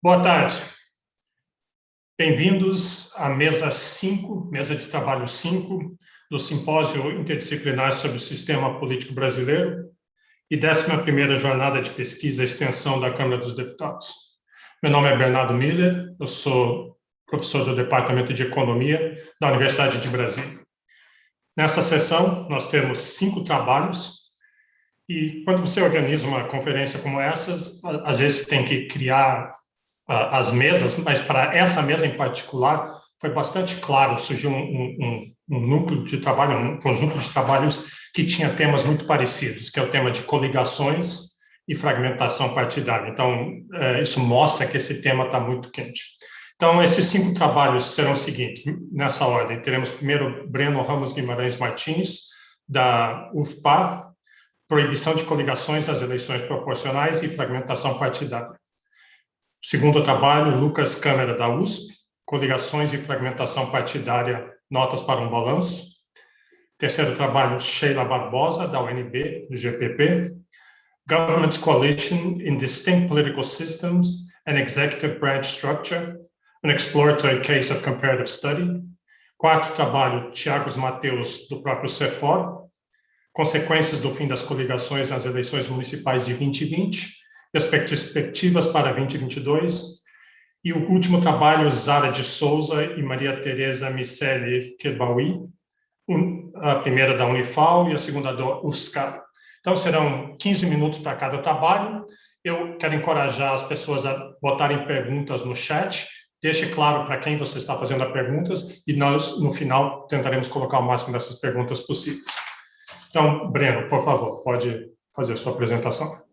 Boa tarde. Bem-vindos à mesa 5, mesa de trabalho 5, do Simpósio Interdisciplinar sobre o Sistema Político Brasileiro e 11ª Jornada de Pesquisa e Extensão da Câmara dos Deputados. Meu nome é Bernardo Miller, eu sou professor do Departamento de Economia da Universidade de Brasília. Nessa sessão, nós temos 5 trabalhos e quando você organiza uma conferência como essas, às vezes tem que criar as mesas, mas para essa mesa em particular foi bastante claro, surgiu um núcleo de trabalho, um conjunto de trabalhos que tinha temas muito parecidos, que é o tema de coligações e fragmentação partidária. Então, isso mostra que esse tema está muito quente. Então, esses 5 trabalhos serão os seguintes, nessa ordem. Teremos primeiro Breno Ramos Guimarães Martins, da UFPA, Proibição de Coligações nas Eleições Proporcionais e Fragmentação Partidária. Segundo trabalho, Lucas Câmara, da USP, Coligações e Fragmentação Partidária, Notas para um Balanço. Terceiro trabalho, Sheila Barbosa, da UNB, do GPP, Government Coalition in Distinct Political Systems and Executive Branch Structure, an Exploratory Case of Comparative Study. Quarto trabalho, Thiago Mateus, do próprio CEFOR, Consequências do Fim das Coligações nas Eleições Municipais de 2020, e as perspectivas para 2022, e o último trabalho, Zara de Souza e Maria Tereza Miceli Kebawi, a primeira da Unifal e a segunda da UFSCar. Então, serão 15 minutos para cada trabalho. Eu quero encorajar as pessoas a botarem perguntas no chat. Deixe claro para quem você está fazendo as perguntas e nós, no final, tentaremos colocar o máximo dessas perguntas possíveis. Então, Breno, por favor, pode fazer a sua apresentação.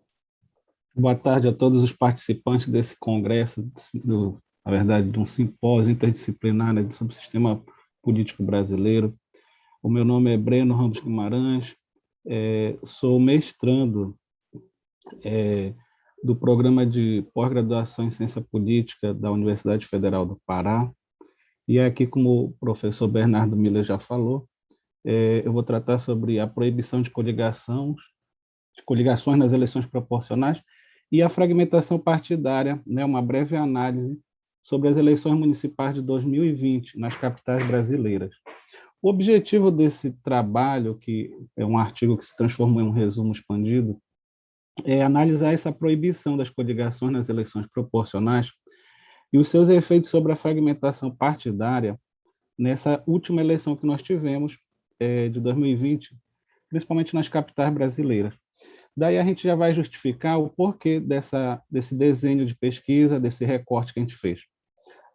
Boa tarde a todos os participantes desse congresso, na verdade, de um simpósio interdisciplinar sobre o sistema político brasileiro. O meu nome é Breno Ramos Guimarães, sou mestrando do programa de pós-graduação em Ciência Política da Universidade Federal do Pará. E aqui, como o professor Bernardo Miller já falou, eu vou tratar sobre a proibição de coligações nas eleições proporcionais e a fragmentação partidária, uma breve análise sobre as eleições municipais de 2020 nas capitais brasileiras. O objetivo desse trabalho, que é um artigo que se transformou em um resumo expandido, é analisar essa proibição das coligações nas eleições proporcionais e os seus efeitos sobre a fragmentação partidária nessa última eleição que nós tivemos, de 2020, principalmente nas capitais brasileiras. Daí a gente já vai justificar o porquê desse desenho de pesquisa, desse recorte que a gente fez.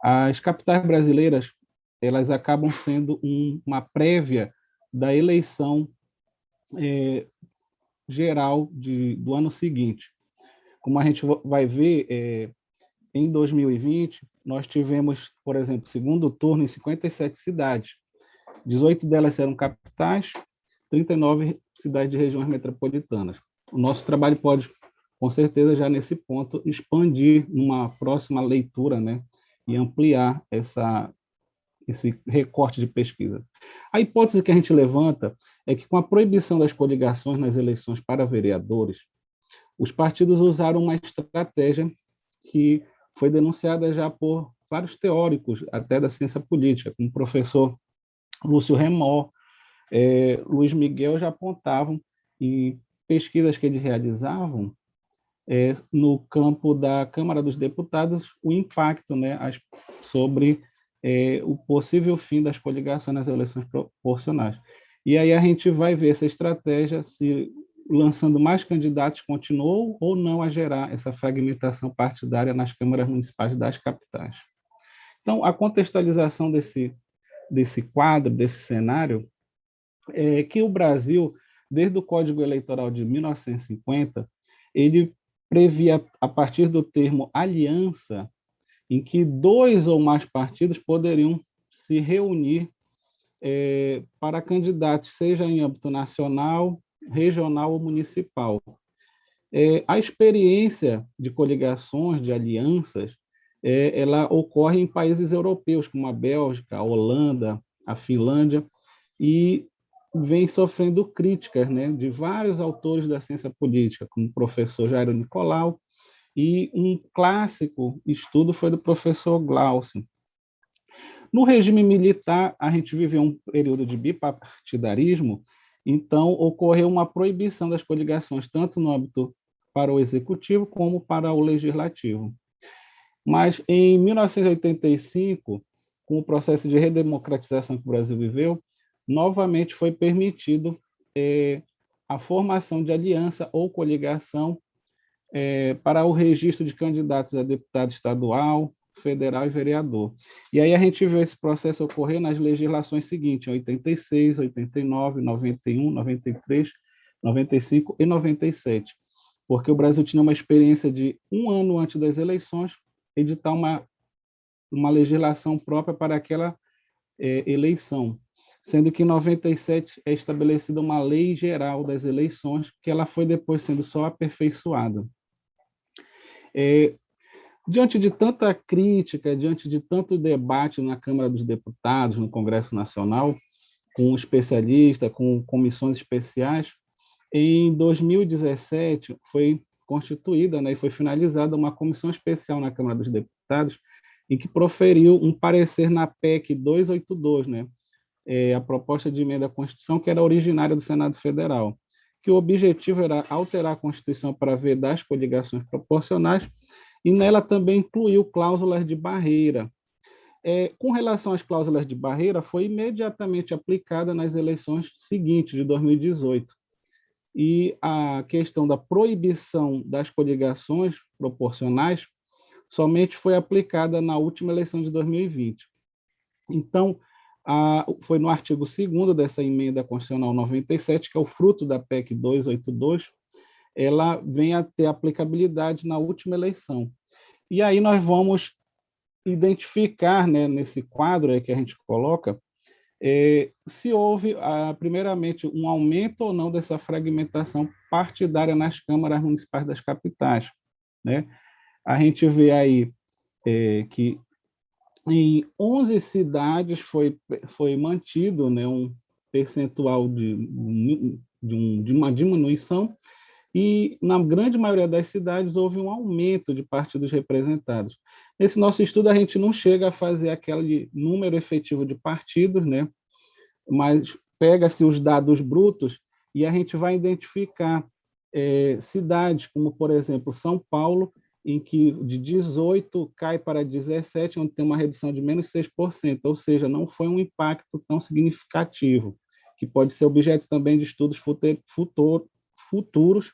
As capitais brasileiras, elas acabam sendo uma prévia da eleição geral do ano seguinte. Como a gente vai ver, em 2020, nós tivemos, por exemplo, segundo turno em 57 cidades. 18 delas eram capitais, 39 cidades de regiões metropolitanas. O nosso trabalho pode, com certeza, já nesse ponto, expandir numa próxima leitura, e ampliar esse recorte de pesquisa. A hipótese que a gente levanta é que, com a proibição das coligações nas eleições para vereadores, os partidos usaram uma estratégia que foi denunciada já por vários teóricos, até da ciência política, como o professor Lúcio Remor, Luiz Miguel, já apontavam em pesquisas que eles realizavam no campo da Câmara dos Deputados o impacto sobre o possível fim das coligações nas eleições proporcionais. E aí a gente vai ver essa estratégia se lançando mais candidatos continuou ou não a gerar essa fragmentação partidária nas câmaras municipais das capitais. Então, a contextualização desse quadro, desse cenário, é que o Brasil, desde o Código Eleitoral de 1950, ele previa, a partir do termo aliança, em que 2 ou mais partidos poderiam se reunir para candidatos, seja em âmbito nacional, regional ou municipal. A experiência de coligações, de alianças, ela ocorre em países europeus, como a Bélgica, a Holanda, a Finlândia, e vem sofrendo críticas de vários autores da ciência política, como o professor Jairo Nicolau E um clássico estudo foi do professor Glaucio. No regime militar, a gente viveu um período de bipartidarismo, então ocorreu uma proibição das coligações, tanto no âmbito para o executivo como para o legislativo. Mas em 1985, com o processo de redemocratização que o Brasil viveu, novamente foi permitido a formação de aliança ou coligação para o registro de candidatos a deputado estadual, federal e vereador. E aí a gente vê esse processo ocorrer nas legislações seguintes, em 86, 89, 91, 93, 95 e 97, porque o Brasil tinha uma experiência de um ano antes das eleições editar uma legislação própria para aquela eleição, sendo que em 97 é estabelecida uma lei geral das eleições, que ela foi depois sendo só aperfeiçoada. Diante de tanta crítica, diante de tanto debate na Câmara dos Deputados, no Congresso Nacional, com especialistas, com comissões especiais, em 2017 foi constituída, né, e foi finalizada uma comissão especial na Câmara dos Deputados, em que proferiu um parecer na PEC 282, né, a proposta de emenda à Constituição, que era originária do Senado Federal, que o objetivo era alterar a Constituição para vedar as coligações proporcionais, e nela também incluiu cláusulas de barreira. Com relação às cláusulas de barreira, foi imediatamente aplicada nas eleições seguintes, de 2018. E a questão da proibição das coligações proporcionais somente foi aplicada na última eleição de 2020. Então, foi no artigo 2º dessa emenda constitucional 97, que é o fruto da PEC 282, ela vem a ter aplicabilidade na última eleição. E aí nós vamos identificar, né, nesse quadro que a gente coloca, se houve, primeiramente, um aumento ou não dessa fragmentação partidária nas câmaras municipais das capitais, né? A gente vê aí que em 11 cidades foi mantido, né, um percentual de uma diminuição, e na grande maioria das cidades houve um aumento de partidos representados. Nesse nosso estudo, a gente não chega a fazer aquele número efetivo de partidos, né? Mas pega-se os dados brutos e a gente vai identificar cidades como, por exemplo, São Paulo, em que de 18 cai para 17, onde tem uma redução de menos 6%, ou seja, não foi um impacto tão significativo, que pode ser objeto também de estudos futuros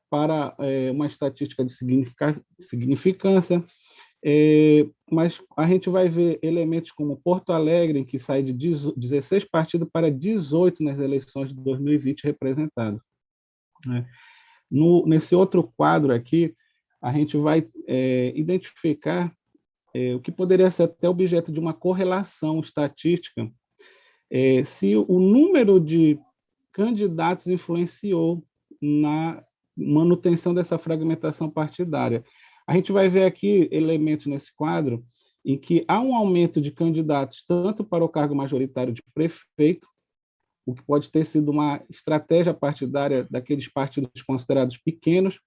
para uma estatística de significância, mas a gente vai ver elementos como Porto Alegre, que sai de 16 partidos para 18 nas eleições de 2020 representados. Nesse outro quadro aqui, a gente vai identificar o que poderia ser até objeto de uma correlação estatística, se o número de candidatos influenciou na manutenção dessa fragmentação partidária. A gente vai ver aqui elementos nesse quadro em que há um aumento de candidatos tanto para o cargo majoritário de prefeito, o que pode ter sido uma estratégia partidária daqueles partidos considerados pequenos,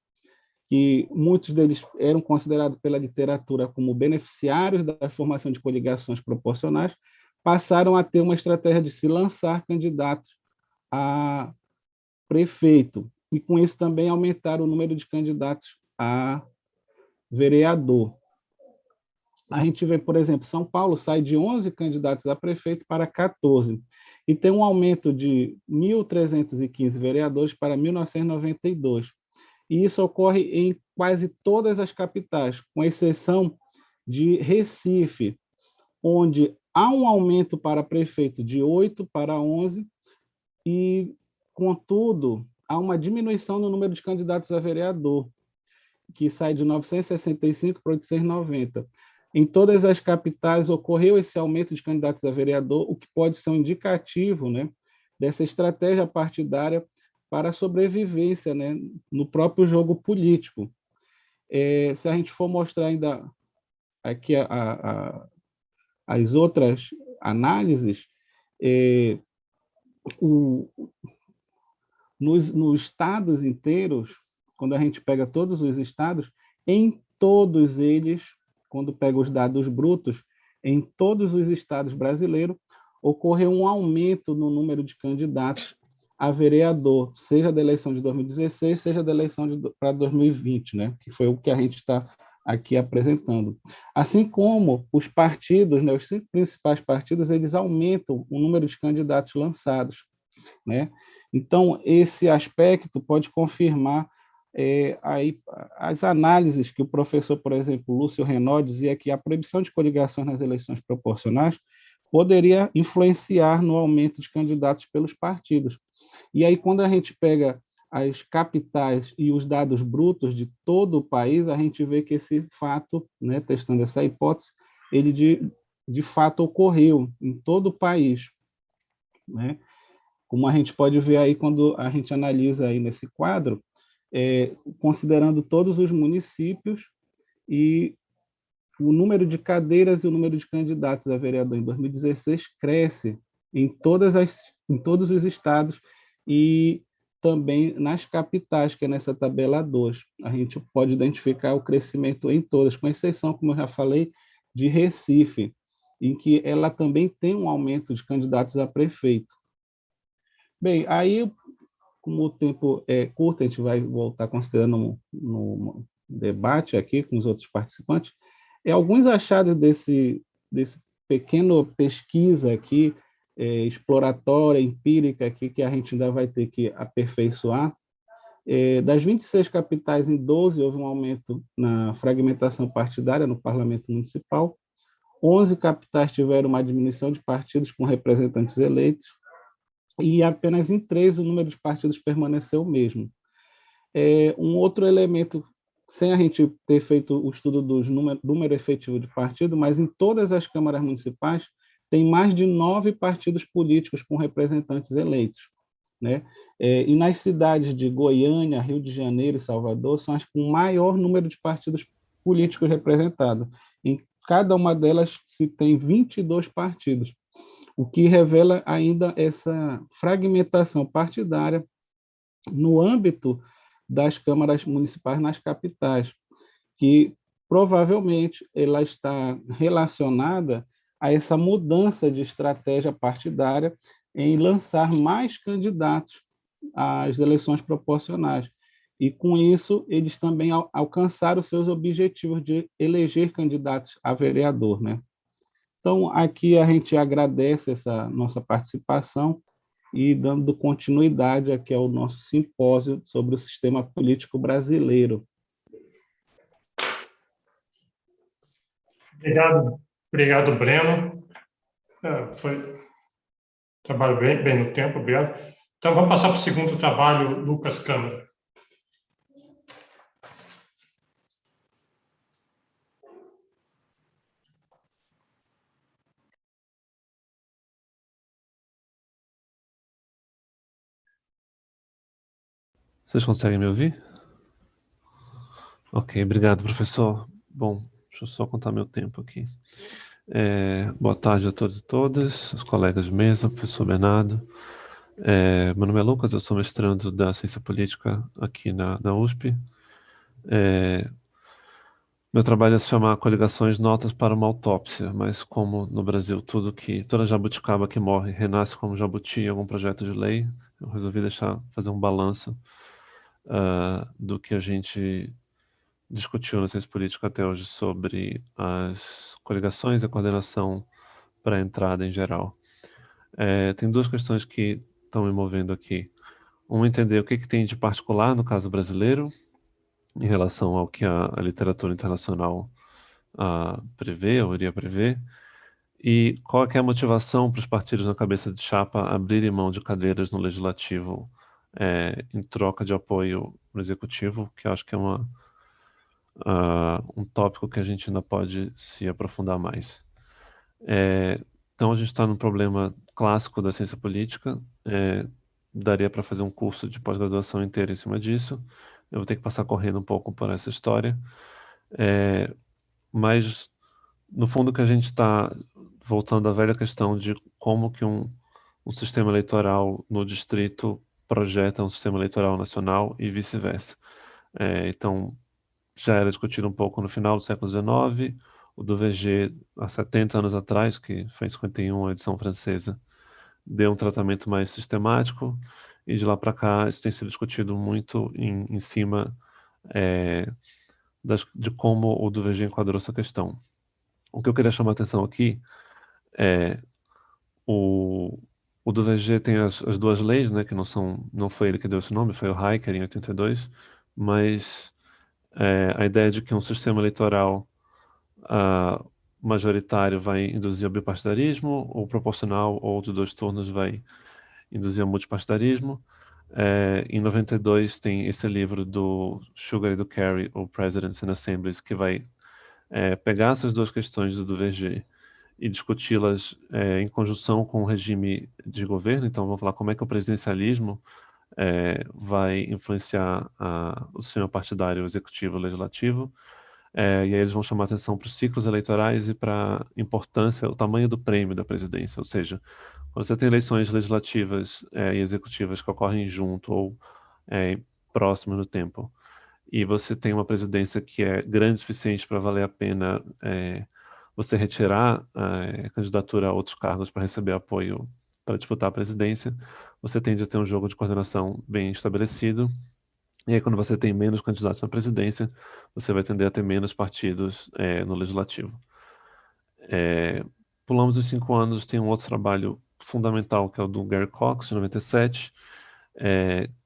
que muitos deles eram considerados pela literatura como beneficiários da formação de coligações proporcionais, passaram a ter uma estratégia de se lançar candidatos a prefeito, e com isso também aumentar o número de candidatos a vereador. A gente vê, por exemplo, São Paulo sai de 11 candidatos a prefeito para 14, e tem um aumento de 1.315 vereadores para 1.992. E isso ocorre em quase todas as capitais, com exceção de Recife, onde há um aumento para prefeito de 8 para 11, e, contudo, há uma diminuição no número de candidatos a vereador, que sai de 965 para 890. Em todas as capitais ocorreu esse aumento de candidatos a vereador, o que pode ser um indicativo, né, dessa estratégia partidária para a sobrevivência, né, no próprio jogo político. Se a gente for mostrar ainda aqui as outras análises, nos estados inteiros, quando a gente pega todos os estados, em todos eles, quando pega os dados brutos, em todos os estados brasileiros, ocorreu um aumento no número de candidatos a vereador, seja da eleição de 2016, seja da eleição para 2020, né? Que foi o que a gente está aqui apresentando. Assim como os partidos, né, os 5 principais partidos, eles aumentam o número de candidatos lançados, né? Então, esse aspecto pode confirmar aí as análises que o professor, por exemplo, Lúcio Renaud dizia que a proibição de coligações nas eleições proporcionais poderia influenciar no aumento de candidatos pelos partidos. E aí, quando a gente pega as capitais e os dados brutos de todo o país, a gente vê que esse fato, né, testando essa hipótese, ele de fato ocorreu em todo o país, né? Como a gente pode ver aí quando a gente analisa aí nesse quadro, considerando todos os municípios e o número de cadeiras e o número de candidatos a vereador em 2016 cresce em todos os estados e também nas capitais, que é nessa tabela 2. A gente pode identificar o crescimento em todas, com exceção, como eu já falei, de Recife, em que ela também tem um aumento de candidatos a prefeito. Bem, aí, como o tempo é curto, a gente vai voltar considerando no debate aqui com os outros participantes, alguns achados desse pequeno pesquisa aqui, exploratória, empírica, aqui, que a gente ainda vai ter que aperfeiçoar. Das 26 capitais, em 12 houve um aumento na fragmentação partidária no parlamento municipal, 11 capitais tiveram uma diminuição de partidos com representantes eleitos, e apenas em 3 o número de partidos permaneceu o mesmo. Um outro elemento, sem a gente ter feito o estudo do número efetivo de partido, mas em todas as câmaras municipais tem mais de 9 partidos políticos com representantes eleitos, né? E nas cidades de Goiânia, Rio de Janeiro e Salvador são as com maior número de partidos políticos representados. Em cada uma delas se tem 22 partidos, o que revela ainda essa fragmentação partidária no âmbito das câmaras municipais nas capitais, que provavelmente ela está relacionada a essa mudança de estratégia partidária em lançar mais candidatos às eleições proporcionais. E, com isso, eles também alcançaram os seus objetivos de eleger candidatos a vereador, né? Então, aqui a gente agradece essa nossa participação e dando continuidade aqui ao nosso simpósio sobre o sistema político brasileiro. Obrigado, Breno. Foi trabalho bem no tempo, obrigado. Então, vamos passar para o segundo trabalho, Lucas Câmara. Vocês conseguem me ouvir? Ok, obrigado, professor. Bom, deixa eu só contar meu tempo aqui. Boa tarde a todos e todas, os colegas de mesa, professor Bernardo. Meu nome é Lucas, eu sou mestrando da Ciência Política aqui na USP. Meu trabalho é se chamar Coligações Notas para uma Autópsia, mas como no Brasil toda jabuticaba que morre renasce como jabuti em algum projeto de lei, eu resolvi fazer um balanço do que a gente discutiu na ciência política até hoje sobre as coligações e a coordenação para a entrada em geral. Tem 2 questões que estão me movendo aqui. Entender o que tem de particular no caso brasileiro, em relação ao que a literatura internacional prevê, ou iria prever, e qual é a motivação para os partidos na cabeça de chapa abrirem mão de cadeiras no legislativo em troca de apoio no executivo, que eu acho que é um tópico que a gente ainda pode se aprofundar mais. Então a gente está num problema clássico da ciência política, daria para fazer um curso de pós-graduação inteiro em cima disso. Eu vou ter que passar correndo um pouco por essa história, mas no fundo que a gente está voltando à velha questão de como que um sistema eleitoral no distrito projeta um sistema eleitoral nacional e vice-versa. Então, já era discutido um pouco no final do século XIX, o do VG há 70 anos atrás, que foi em 51, a edição francesa, deu um tratamento mais sistemático, e de lá para cá isso tem sido discutido muito em cima de como o do VG enquadrou essa questão. O que eu queria chamar a atenção aqui é o do VG tem as duas leis, né, que não foi ele que deu esse nome, foi o Heiker em 82, mas a ideia de que um sistema eleitoral ah, majoritário vai induzir ao bipartidarismo, ou proporcional, ou de 2 turnos vai induzir ao multipartidarismo. Em 92 tem esse livro do Sugar e do Kerry, o Presidents and Assemblies, que vai pegar essas duas questões do VG e discuti-las em conjunção com o regime de governo. Então, vamos falar como é que o presidencialismo vai influenciar o sistema partidário, executivo e legislativo. E aí eles vão chamar atenção para os ciclos eleitorais e para a importância, o tamanho do prêmio da presidência. Ou seja, quando você tem eleições legislativas e executivas que ocorrem junto ou próximas no tempo, e você tem uma presidência que é grande o suficiente para valer a pena você retirar a candidatura a outros cargos para receber apoio para disputar a presidência, você tende a ter um jogo de coordenação bem estabelecido. E aí, quando você tem menos candidatos na presidência, você vai tender a ter menos partidos no legislativo. Pulamos os 5 anos, tem um outro trabalho fundamental, que é o do Gary Cox, de 97,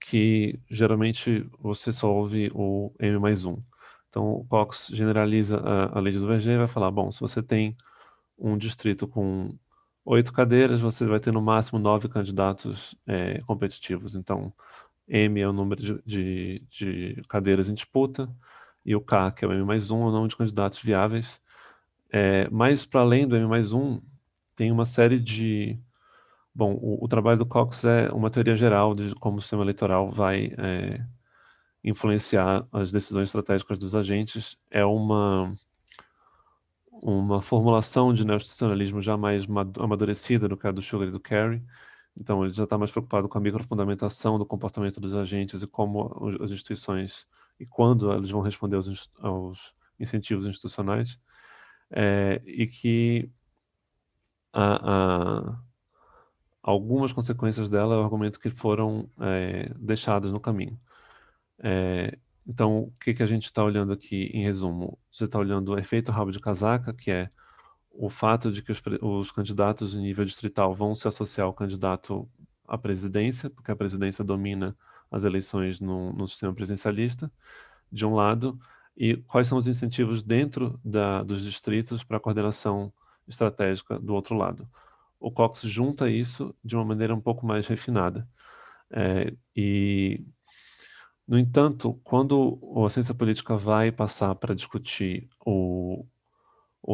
que geralmente você só ouve o M+1. Então, o Cox generaliza a lei do VG e vai falar, bom, se você tem um distrito com 8 cadeiras, você vai ter no máximo 9 candidatos competitivos. Então, M é o número de cadeiras em disputa, e o K, que é o M+1, é o número de candidatos viáveis. Mas, para além do M+1, tem uma série de... Bom, o trabalho do Cox é uma teoria geral de como o sistema eleitoral vai influenciar as decisões estratégicas dos agentes. É uma formulação de neoinstitucionalismo já mais amadurecida no caso do Sugar e do Kerry. Então, ele já está mais preocupado com a microfundamentação do comportamento dos agentes e como as instituições e quando eles vão responder aos incentivos institucionais, e que algumas consequências dela eu argumento que foram deixadas no caminho. Então, o que a gente está olhando aqui, em resumo? Você está olhando o efeito rabo de casaca, que é o fato de que os candidatos em nível distrital vão se associar ao candidato à presidência, porque a presidência domina as eleições no sistema presidencialista, de um lado, e quais são os incentivos dentro dos distritos para a coordenação estratégica do outro lado. O Cox junta isso de uma maneira um pouco mais refinada. No entanto, quando a ciência política vai passar para discutir o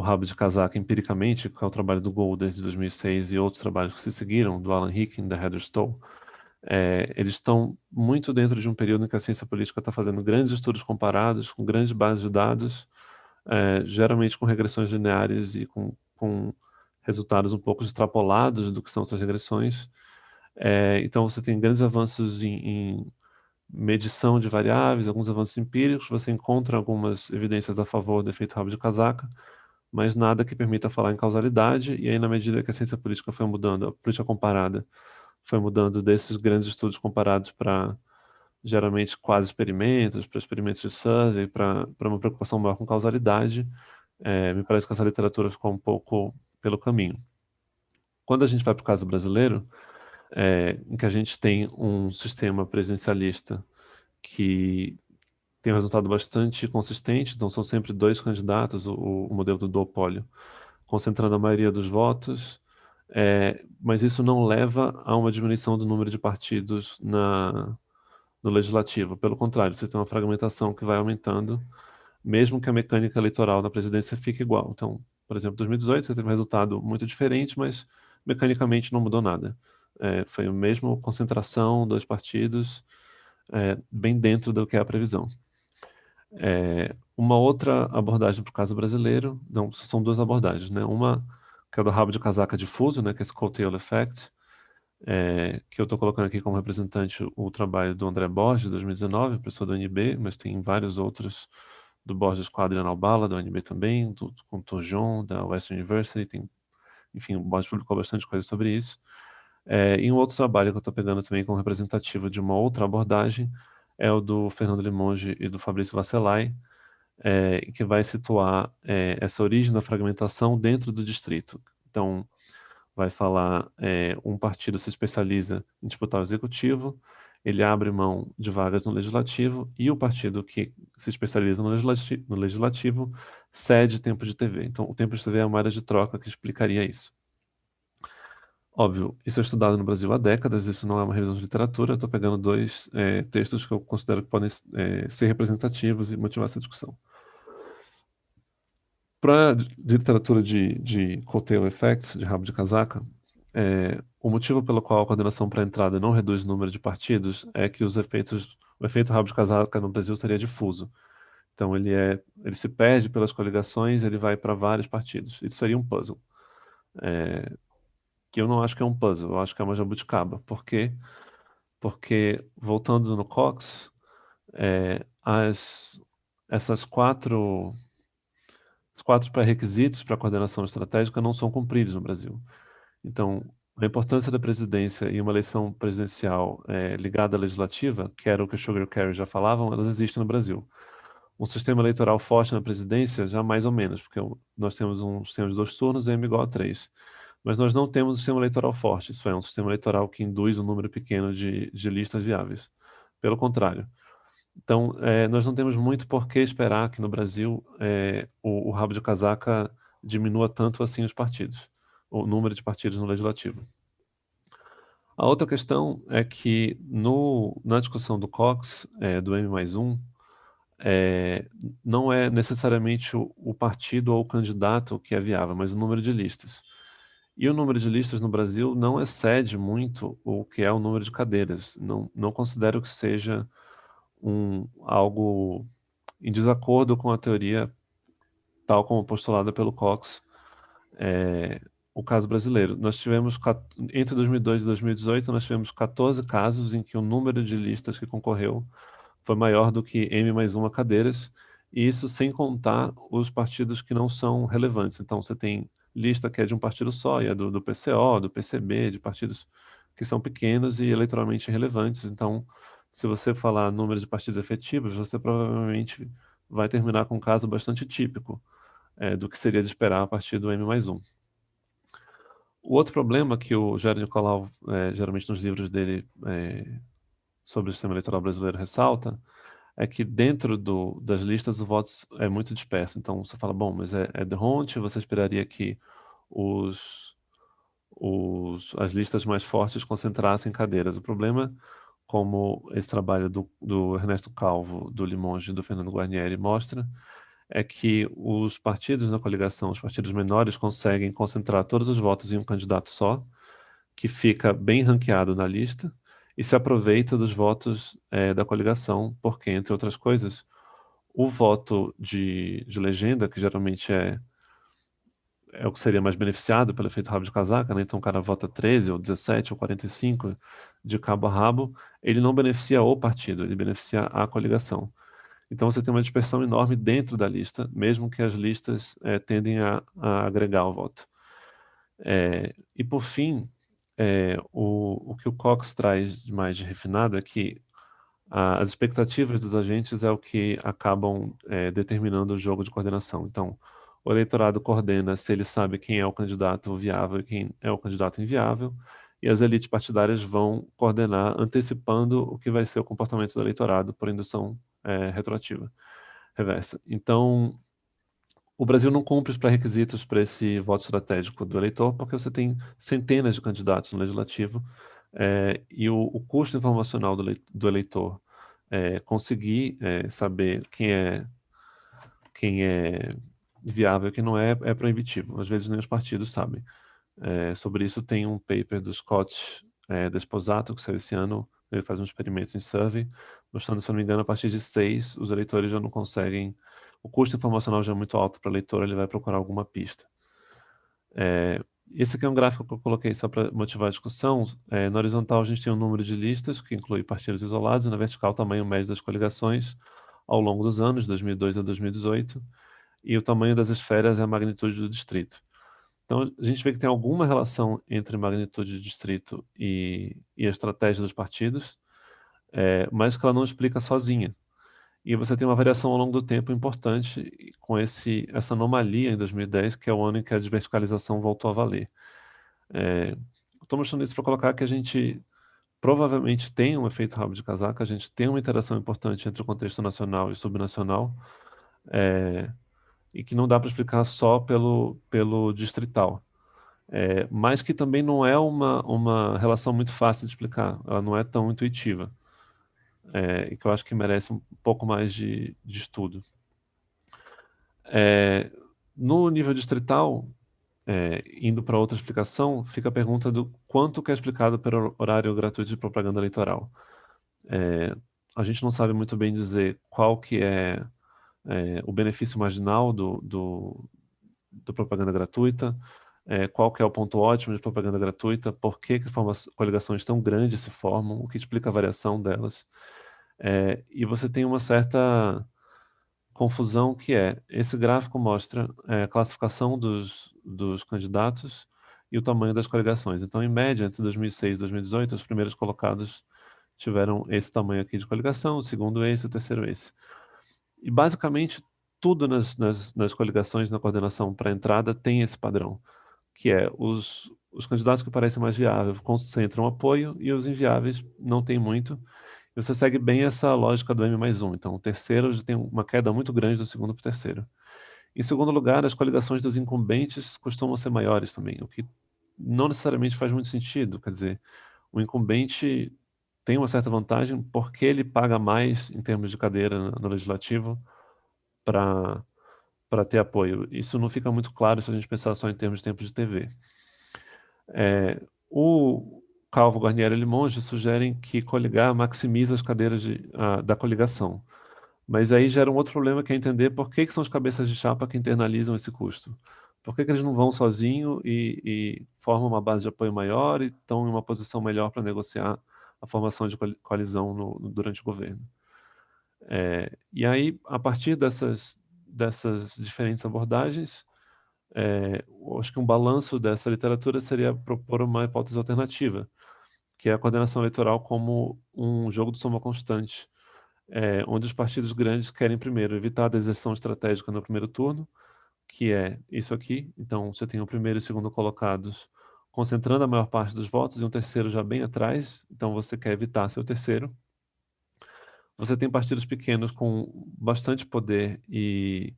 rabo de casaca empiricamente, que é o trabalho do Golder de 2006 e outros trabalhos que se seguiram, do Alan Hickin, da Heather Stowe, eles estão muito dentro de um período em que a ciência política está fazendo grandes estudos comparados, com grandes bases de dados, geralmente com regressões lineares e com resultados um pouco extrapolados do que são essas regressões. Então, você tem grandes avanços em medição de variáveis, alguns avanços empíricos, você encontra algumas evidências a favor do efeito rabo de casaca, mas nada que permita falar em causalidade. E aí, na medida que a ciência política foi mudando, a política comparada foi mudando desses grandes estudos comparados para, geralmente, quase experimentos, para experimentos de survey, para uma preocupação maior com causalidade, me parece que essa literatura ficou um pouco pelo caminho. Quando a gente vai para o caso brasileiro, em que a gente tem um sistema presidencialista que tem um resultado bastante consistente, então são sempre 2 candidatos, o modelo do duopólio, concentrando a maioria dos votos, mas isso não leva a uma diminuição do número de partidos no legislativo. Pelo contrário, você tem uma fragmentação que vai aumentando, mesmo que a mecânica eleitoral na presidência fique igual. Então, por exemplo, em 2018 você teve um resultado muito diferente, mas mecanicamente não mudou nada. Foi a mesma concentração, 2 partidos, bem dentro do que é a previsão. Uma outra abordagem para o caso brasileiro, não, são 2 abordagens, né? Uma que é do rabo de casaca difuso, né, que é esse coattail effect, que eu estou colocando aqui como representante o trabalho do André Borges, de 2019, professor do UNB, mas tem vários outros do Borges com a Adriana Albala, do UNB também, com o Turgeon, da Western University, enfim, o Borges publicou bastante coisa sobre isso. E um outro trabalho que eu estou pegando também como representativo de uma outra abordagem é o do Fernando Limonge e do Fabrício Vasselay, que vai situar essa origem da fragmentação dentro do distrito. Então, vai falar um partido se especializa em disputar o executivo, ele abre mão de vagas no legislativo e o partido que se especializa no legislativo cede tempo de TV. Então, o tempo de TV é a moeda de troca que explicaria isso. Óbvio, isso é estudado no Brasil há décadas, isso não é uma revisão de literatura, eu estou pegando dois textos que eu considero que podem ser representativos e motivar essa discussão. Para literatura de cocktail effects, de rabo de casaca, o motivo pelo qual a coordenação para entrada não reduz o número de partidos é que o efeito rabo de casaca no Brasil seria difuso. Então ele se perde pelas coligações, ele vai para vários partidos. Isso seria um puzzle. Que eu não acho que é um puzzle, eu acho que é uma jabuticaba. Por quê? Porque, voltando no Cox, esses quatro pré-requisitos para a coordenação estratégica não são cumpridos no Brasil. Então, a importância da presidência e uma eleição presidencial ligada à legislativa, que era o que o Sugar e o Kerry já falavam, elas existem no Brasil. Um sistema eleitoral forte na presidência, já mais ou menos, porque nós temos um sistema de 2 turnos, M igual a 3. Mas nós não temos um sistema eleitoral forte, isso é, um sistema eleitoral que induz um número pequeno de listas viáveis. Pelo contrário. Então, nós não temos muito por que esperar que no Brasil o rabo de casaca diminua tanto assim os partidos, o número de partidos no legislativo. A outra questão é que na discussão do Cox, do M+1, não é necessariamente o partido ou o candidato que é viável, mas o número de listas. E o número de listas no Brasil não excede muito o que é o número de cadeiras. Não considero que seja algo em desacordo com a teoria tal como postulada pelo Cox, o caso brasileiro. Nós tivemos, entre 2002 e 2018, nós tivemos 14 casos em que o número de listas que concorreu foi maior do que M+1 cadeiras, e isso sem contar os partidos que não são relevantes. Então, você tem lista que é de um partido só, e é do PCO, do PCB, de partidos que são pequenos e eleitoralmente relevantes. Então, se você falar número de partidos efetivos, você provavelmente vai terminar com um caso bastante típico do que seria de esperar a partir do M+1. O outro problema que o Jair Nicolau, geralmente nos livros dele sobre o sistema eleitoral brasileiro, ressalta é que dentro das listas o voto é muito disperso. Então você fala, bom, mas é de Hont, você esperaria que as listas mais fortes concentrassem cadeiras. O problema, como esse trabalho do Ernesto Calvo, do Limonge e do Fernando Guarnieri mostra, é que os partidos na coligação, os partidos menores, conseguem concentrar todos os votos em um candidato só, que fica bem ranqueado na lista, e se aproveita dos votos da coligação, porque, entre outras coisas, o voto de legenda, que geralmente é o que seria mais beneficiado pelo efeito rabo de casaca, né? Então o cara vota 13, ou 17, ou 45 de cabo a rabo, ele não beneficia o partido, ele beneficia a coligação. Então você tem uma dispersão enorme dentro da lista, mesmo que as listas tendem a agregar o voto. E por fim, o que o Cox traz de mais de refinado é que as expectativas dos agentes é o que acabam determinando o jogo de coordenação. Então, o eleitorado coordena se ele sabe quem é o candidato viável e quem é o candidato inviável, e as elites partidárias vão coordenar antecipando o que vai ser o comportamento do eleitorado por indução retroativa, reversa. Então, o Brasil não cumpre os pré-requisitos para esse voto estratégico do eleitor, porque você tem centenas de candidatos no legislativo, e o custo informacional do eleitor conseguir saber quem é viável e quem não é proibitivo. Às vezes nem os partidos sabem. Sobre isso tem um paper do Scott Desposato, que saiu esse ano. Ele faz um experimento em survey, mostrando, se eu não me engano, a partir de 6, os eleitores já não conseguem. O custo informacional já é muito alto para o eleitor, ele vai procurar alguma pista. Esse aqui é um gráfico que eu coloquei só para motivar a discussão. Na horizontal, a gente tem um número de listas, que inclui partidos isolados, e na vertical, o tamanho médio das coligações. ao longo dos anos, de 2002 a 2018, e o tamanho das esferas é a magnitude do distrito. Então, a gente vê que tem alguma relação entre magnitude do distrito e a estratégia dos partidos, mas que ela não explica sozinha. E você tem uma variação ao longo do tempo importante com essa anomalia em 2010, que é o ano em que a desverticalização voltou a valer. Estou mostrando isso para colocar que a gente provavelmente tem um efeito rabo de casaca, a gente tem uma interação importante entre o contexto nacional e subnacional, e que não dá para explicar só pelo distrital. Mas que também não é uma relação muito fácil de explicar, ela não é tão intuitiva. E que eu acho que merece um pouco mais de estudo. No nível distrital, indo para outra explicação, fica a pergunta do quanto que é explicado pelo horário gratuito de propaganda eleitoral. A gente não sabe muito bem dizer qual que é o benefício marginal do propaganda gratuita, qual que é o ponto ótimo de propaganda gratuita, por que coligações tão grandes se formam, o que explica a variação delas. E você tem uma certa confusão que esse gráfico mostra a classificação dos candidatos e o tamanho das coligações. Então, em média, entre 2006 e 2018, os primeiros colocados tiveram esse tamanho aqui de coligação, o segundo esse, o terceiro esse. E, basicamente, tudo nas coligações, na coordenação para a entrada, tem esse padrão, que os candidatos que parecem mais viáveis concentram apoio e os inviáveis não têm muito. E você segue bem essa lógica do M+1. Então, o terceiro já tem uma queda muito grande do segundo para o terceiro. Em segundo lugar, as coligações dos incumbentes costumam ser maiores também, o que não necessariamente faz muito sentido. Quer dizer, o incumbente tem uma certa vantagem porque ele paga mais em termos de cadeira no legislativo para ter apoio. Isso não fica muito claro se a gente pensar só em termos de tempo de TV. O Calvo, Guarnieri e Limonge sugerem que coligar maximiza as cadeiras da coligação. Mas aí gera um outro problema, que é entender por que são os cabeças de chapa que internalizam esse custo. Por que eles não vão sozinhos e formam uma base de apoio maior e estão em uma posição melhor para negociar a formação de coalizão durante o governo. E aí, a partir dessas diferentes abordagens, acho que um balanço dessa literatura seria propor uma hipótese alternativa, que é a coordenação eleitoral como um jogo de soma constante, onde os partidos grandes querem, primeiro, evitar a deserção estratégica no primeiro turno, que é isso aqui. Então, você tem o primeiro e o segundo colocados concentrando a maior parte dos votos e um terceiro já bem atrás, então você quer evitar seu terceiro. Você tem partidos pequenos com bastante poder e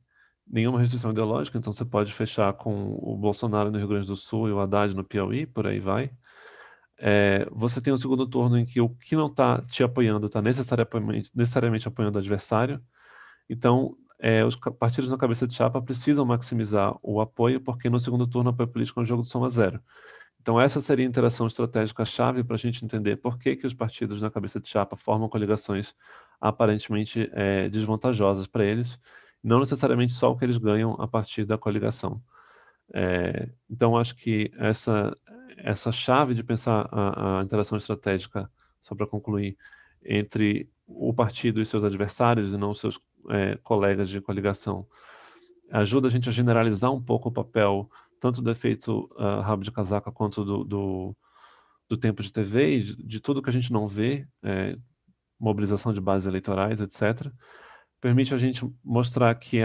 nenhuma restrição ideológica, então você pode fechar com o Bolsonaro no Rio Grande do Sul e o Haddad no Piauí, por aí vai. Você tem um segundo turno em que o que não está te apoiando está necessariamente apoiando o adversário. Então, os partidos na cabeça de chapa precisam maximizar o apoio, porque no segundo turno o apoio político é um jogo de soma zero. Então, essa seria a interação estratégica-chave para a gente entender por que os partidos na cabeça de chapa formam coligações aparentemente desvantajosas para eles, não necessariamente só o que eles ganham a partir da coligação. Então, acho que essa chave de pensar a interação estratégica, só para concluir, entre o partido e seus adversários e não seus colegas de coligação, ajuda a gente a generalizar um pouco o papel tanto do efeito rabo de casaca quanto do tempo de TV e de tudo que a gente não vê, mobilização de bases eleitorais, etc. Permite a gente mostrar que,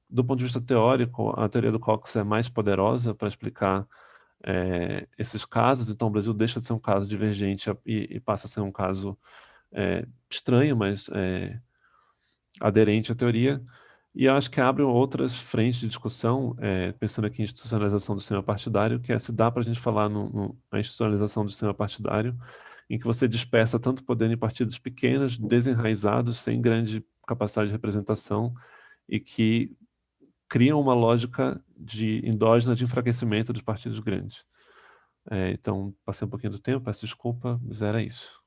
do ponto de vista teórico, a teoria do Cox é mais poderosa para explicar esses casos. Então, o Brasil deixa de ser um caso divergente e passa a ser um caso estranho, mas aderente à teoria. E eu acho que abre outras frentes de discussão, pensando aqui em institucionalização do sistema partidário, que se dá para a gente falar na institucionalização do sistema partidário, em que você dispersa tanto poder em partidos pequenos, desenraizados, sem grande capacidade de representação, e que criam uma lógica endógena de enfraquecimento dos partidos grandes. Então, passei um pouquinho do tempo, peço desculpa, mas era isso.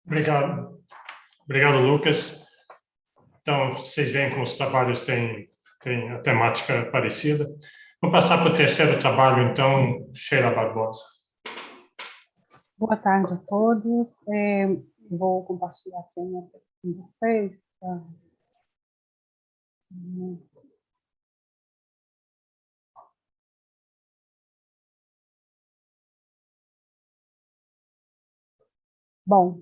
Obrigado. Obrigado, Lucas. Então, vocês veem como os trabalhos têm a temática parecida. Vou passar para o terceiro trabalho, então, Sheila Barbosa. Boa tarde a todos. vou compartilhar aqui a minha tela com vocês. Tá? Bom,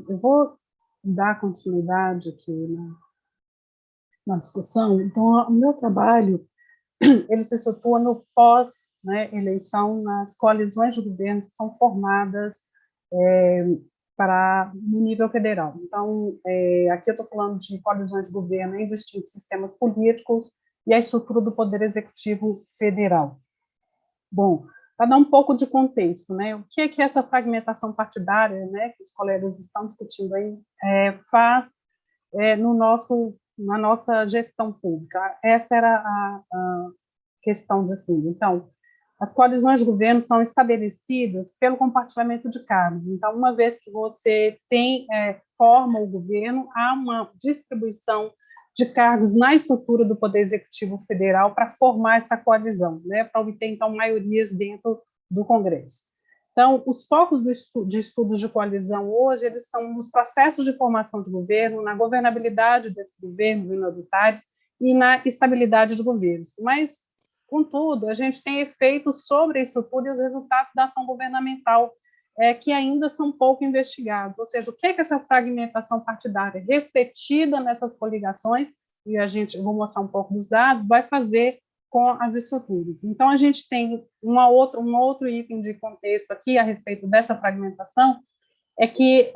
eu vou dar continuidade aqui na discussão. Então, o meu trabalho ele se situa no pós, né, eleição, nas coalizões de governo que são formadas no nível federal. Então, aqui eu estou falando de coalizões de governo em distintos sistemas políticos e a estrutura do Poder Executivo Federal. Bom, para dar um pouco de contexto, né, o que é que essa fragmentação partidária, né, que os colegas estão discutindo aí, faz na nossa gestão pública? Essa era a questão de fundo. Então, as coalizões de governo são estabelecidas pelo compartilhamento de cargos. Então, uma vez que você forma o governo, há uma distribuição de cargos na estrutura do Poder Executivo Federal para formar essa coalizão, né, para obter, então, maiorias dentro do Congresso. Então, os focos de estudos de coalizão hoje, eles são nos processos de formação de governo, na governabilidade desses governos minoritários e na estabilidade de governos. Mas, contudo, a gente tem efeitos sobre a estrutura e os resultados da ação governamental que ainda são pouco investigados. Ou seja, o que é que essa fragmentação partidária refletida nessas coligações, e vou mostrar um pouco dos dados, vai fazer com as estruturas. Então, a gente tem um outro item de contexto aqui a respeito dessa fragmentação, é que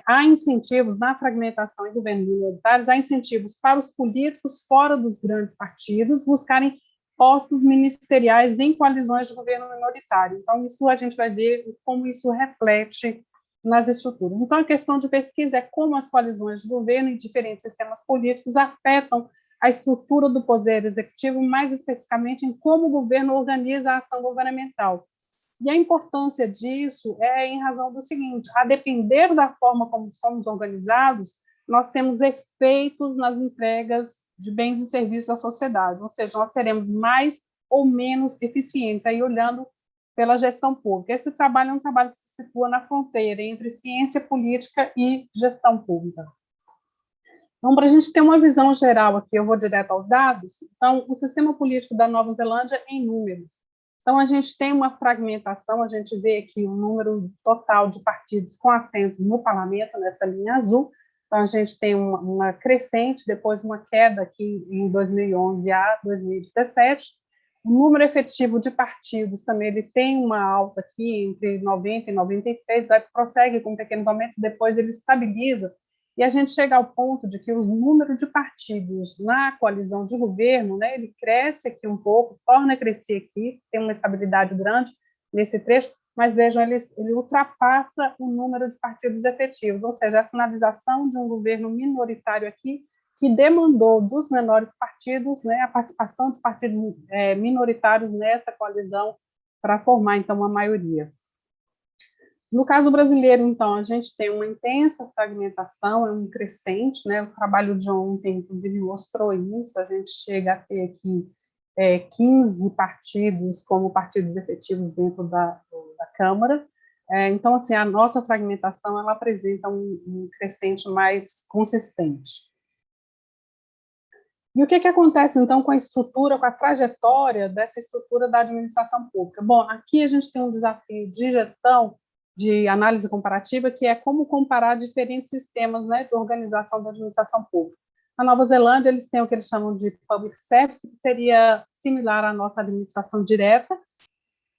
há incentivos na fragmentação em governos minoritários, há incentivos para os políticos fora dos grandes partidos buscarem postos ministeriais em coalizões de governo minoritário. Então, isso a gente vai ver como isso reflete nas estruturas. Então, a questão de pesquisa é como as coalizões de governo em diferentes sistemas políticos afetam a estrutura do poder executivo, mais especificamente em como o governo organiza a ação governamental. E a importância disso é em razão do seguinte: a depender da forma como somos organizados, nós temos efeitos nas entregas de bens e serviços à sociedade, ou seja, nós seremos mais ou menos eficientes, aí olhando pela gestão pública. Esse trabalho é um trabalho que se situa na fronteira entre ciência política e gestão pública. Então, para a gente ter uma visão geral aqui, eu vou direto aos dados. Então, o sistema político da Nova Zelândia em números. Então, a gente tem uma fragmentação, a gente vê aqui o número total de partidos com assento no parlamento, nessa linha azul. Então, a gente tem uma crescente, depois uma queda aqui em 2011 a 2017. O número efetivo de partidos também ele tem uma alta aqui entre 90 e 93, aí prossegue com um pequeno aumento, depois ele estabiliza, e a gente chega ao ponto de que o número de partidos na coalizão de governo, né, ele cresce aqui um pouco, torna a crescer aqui, tem uma estabilidade grande nesse trecho, mas vejam, ele ultrapassa o número de partidos efetivos, ou seja, a sinalização de um governo minoritário aqui, que demandou dos menores partidos, né, a participação de partidos minoritários nessa coalizão para formar, então, uma maioria. No caso brasileiro, então, a gente tem uma intensa fragmentação, é um crescente, né, o trabalho de ontem, inclusive, mostrou isso, a gente chega a ter aqui 15 partidos como partidos efetivos dentro da Câmara. Então, assim, a nossa fragmentação ela apresenta um crescente mais consistente. E o que acontece, então, com a estrutura, com a trajetória dessa estrutura da administração pública? Bom, aqui a gente tem um desafio de gestão, de análise comparativa, que é como comparar diferentes sistemas, né, de organização da administração pública. Na Nova Zelândia, eles têm o que eles chamam de public service, que seria similar à nossa administração direta,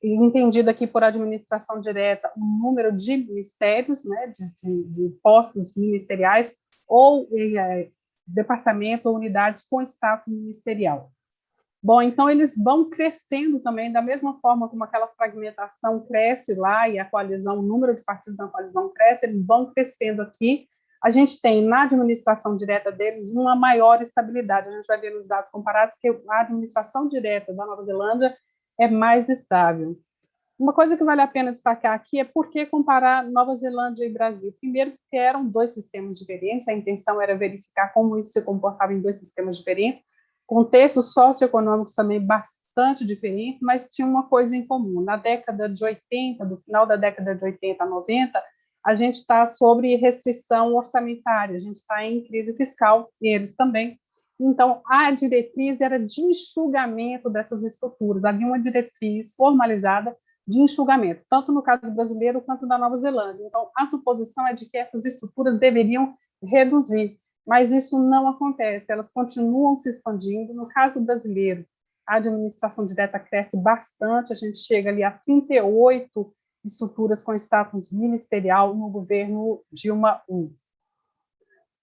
e entendido aqui por administração direta o número de ministérios, né, de postos ministeriais, ou departamento ou unidades com status ministerial. Bom, então eles vão crescendo também, da mesma forma como aquela fragmentação cresce lá e a coalizão, o número de partidos da coalizão cresce, eles vão crescendo aqui. A gente tem na administração direta deles uma maior estabilidade. A gente vai ver nos dados comparados que a administração direta da Nova Zelândia é mais estável. Uma coisa que vale a pena destacar aqui é por que comparar Nova Zelândia e Brasil. Primeiro, porque eram dois sistemas diferentes, a intenção era verificar como isso se comportava em dois sistemas diferentes, contextos socioeconômicos também bastante diferentes, mas tinha uma coisa em comum. Na década de 80, do final da década de 80 a 90, a gente está sobre restrição orçamentária, a gente está em crise fiscal, e eles também. Então, a diretriz era de enxugamento dessas estruturas, havia uma diretriz formalizada de enxugamento, tanto no caso brasileiro quanto da Nova Zelândia. Então, a suposição é de que essas estruturas deveriam reduzir, mas isso não acontece, elas continuam se expandindo. No caso brasileiro, a administração direta cresce bastante, a gente chega ali a 38 estruturas com status ministerial no governo Dilma I.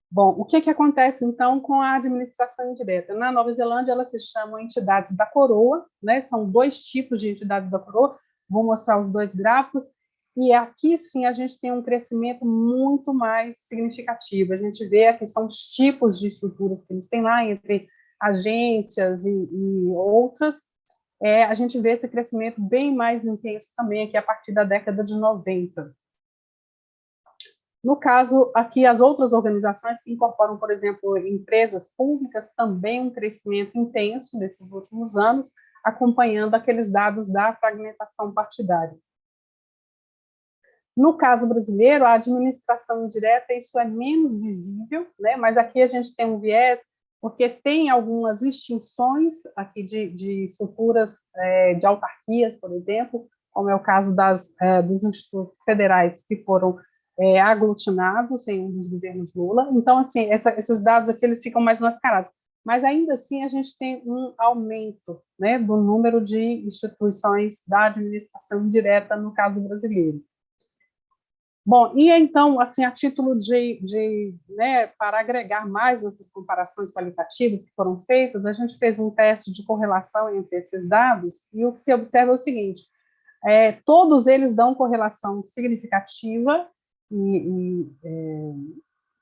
Bom, o que acontece, então, com a administração indireta? Na Nova Zelândia, elas se chamam entidades da coroa, né? São 2 tipos de entidades da coroa, vou mostrar os 2 gráficos, e aqui, sim, a gente tem um crescimento muito mais significativo. A gente vê aqui são os tipos de estruturas que eles têm lá, entre agências e outras. A gente vê esse crescimento bem mais intenso também aqui a partir da década de 90. No caso, aqui, as outras organizações que incorporam, por exemplo, empresas públicas, também um crescimento intenso nesses últimos anos, acompanhando aqueles dados da fragmentação partidária. No caso brasileiro, a administração indireta, isso é menos visível, né? Mas aqui a gente tem um viés, porque tem algumas extinções aqui de estruturas de autarquias, por exemplo, como é o caso dos institutos federais que foram aglutinados em um dos governos Lula. Então, assim, esses dados aqui eles ficam mais mascarados. Mas, ainda assim, a gente tem um aumento, né, do número de instituições da administração indireta no caso brasileiro. Bom, e então, assim, a título né, para agregar mais nessas comparações qualitativas que foram feitas, a gente fez um teste de correlação entre esses dados, e o que se observa é o seguinte: todos eles dão correlação significativa e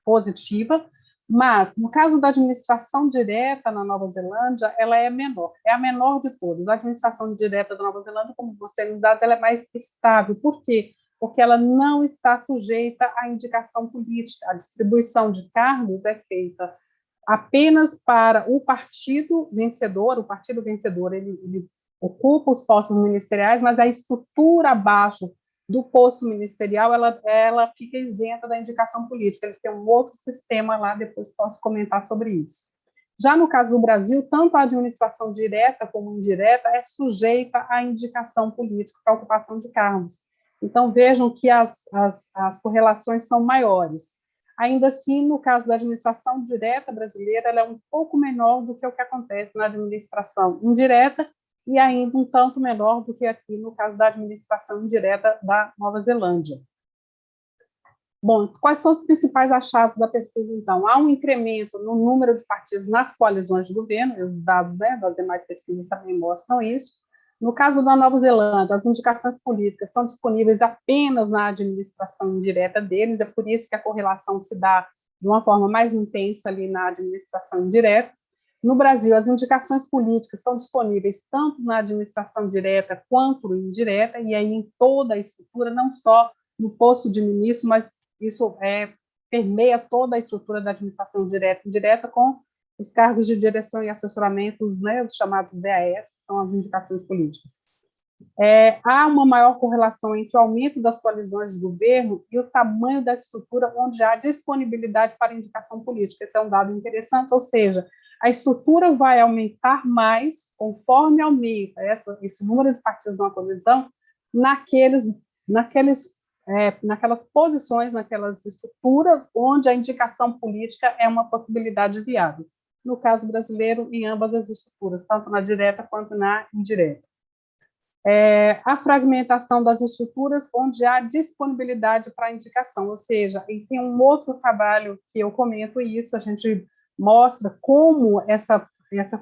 positiva, mas, no caso da administração direta na Nova Zelândia, ela é menor, é a menor de todas. A administração direta da Nova Zelândia, como você nos dados, ela é mais estável. Por quê? Porque ela não está sujeita à indicação política. A distribuição de cargos é feita apenas para o partido vencedor. O partido vencedor ele ocupa os postos ministeriais, mas a estrutura abaixo do posto ministerial ela fica isenta da indicação política. Eles têm um outro sistema lá, depois posso comentar sobre isso. Já no caso do Brasil, tanto a administração direta como indireta é sujeita à indicação política para a ocupação de cargos. Então, vejam que as correlações são maiores. Ainda assim, no caso da administração direta brasileira, ela é um pouco menor do que o que acontece na administração indireta, e ainda um tanto menor do que aqui no caso da administração indireta da Nova Zelândia. Bom, quais são os principais achados da pesquisa, então? Há um incremento no número de partidos nas coalizões de governo, e os dados, né, das demais pesquisas também mostram isso. No caso da Nova Zelândia, as indicações políticas são disponíveis apenas na administração indireta deles, é por isso que a correlação se dá de uma forma mais intensa ali na administração indireta. No Brasil, as indicações políticas são disponíveis tanto na administração direta quanto indireta, e aí em toda a estrutura, não só no posto de ministro, mas isso permeia toda a estrutura da administração direta e indireta, com os cargos de direção e assessoramentos, né, os chamados DAS, que são as indicações políticas. Há uma maior correlação entre o aumento das coalizões de governo e o tamanho da estrutura onde há disponibilidade para indicação política. Esse é um dado interessante, ou seja, a estrutura vai aumentar mais conforme aumenta esse número de partidos numa coalizão naquelas posições, naquelas estruturas onde a indicação política é uma possibilidade viável. No caso brasileiro, em ambas as estruturas, tanto na direta quanto na indireta. A fragmentação das estruturas onde há disponibilidade para indicação, ou seja, e tem um outro trabalho que eu comento isso, a gente mostra como essa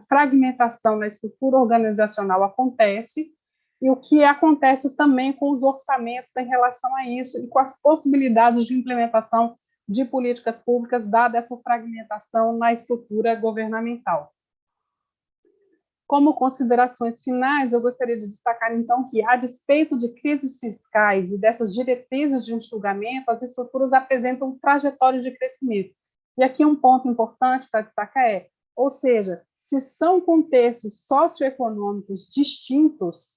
fragmentação na estrutura organizacional acontece e o que acontece também com os orçamentos em relação a isso e com as possibilidades de implementação de políticas públicas, dada essa fragmentação na estrutura governamental. Como considerações finais, eu gostaria de destacar, então, que, a despeito de crises fiscais e dessas diretrizes de enxugamento, as estruturas apresentam trajetórias de crescimento. E aqui um ponto importante para destacar ou seja, se são contextos socioeconômicos distintos,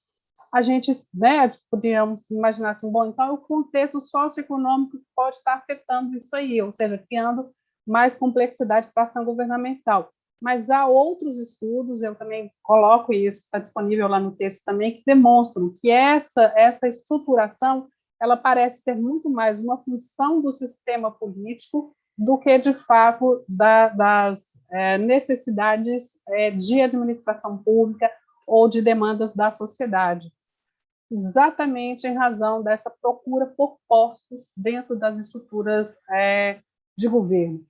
a gente, né, podíamos imaginar assim, bom, então é o contexto socioeconômico que pode estar afetando isso aí, ou seja, criando mais complexidade para a ação governamental. Mas há outros estudos, eu também coloco isso, está disponível lá no texto também, que demonstram que essa estruturação ela parece ser muito mais uma função do sistema político do que, de fato, das necessidades de administração pública ou de demandas da sociedade. Exatamente em razão dessa procura por postos dentro das estruturas de governo.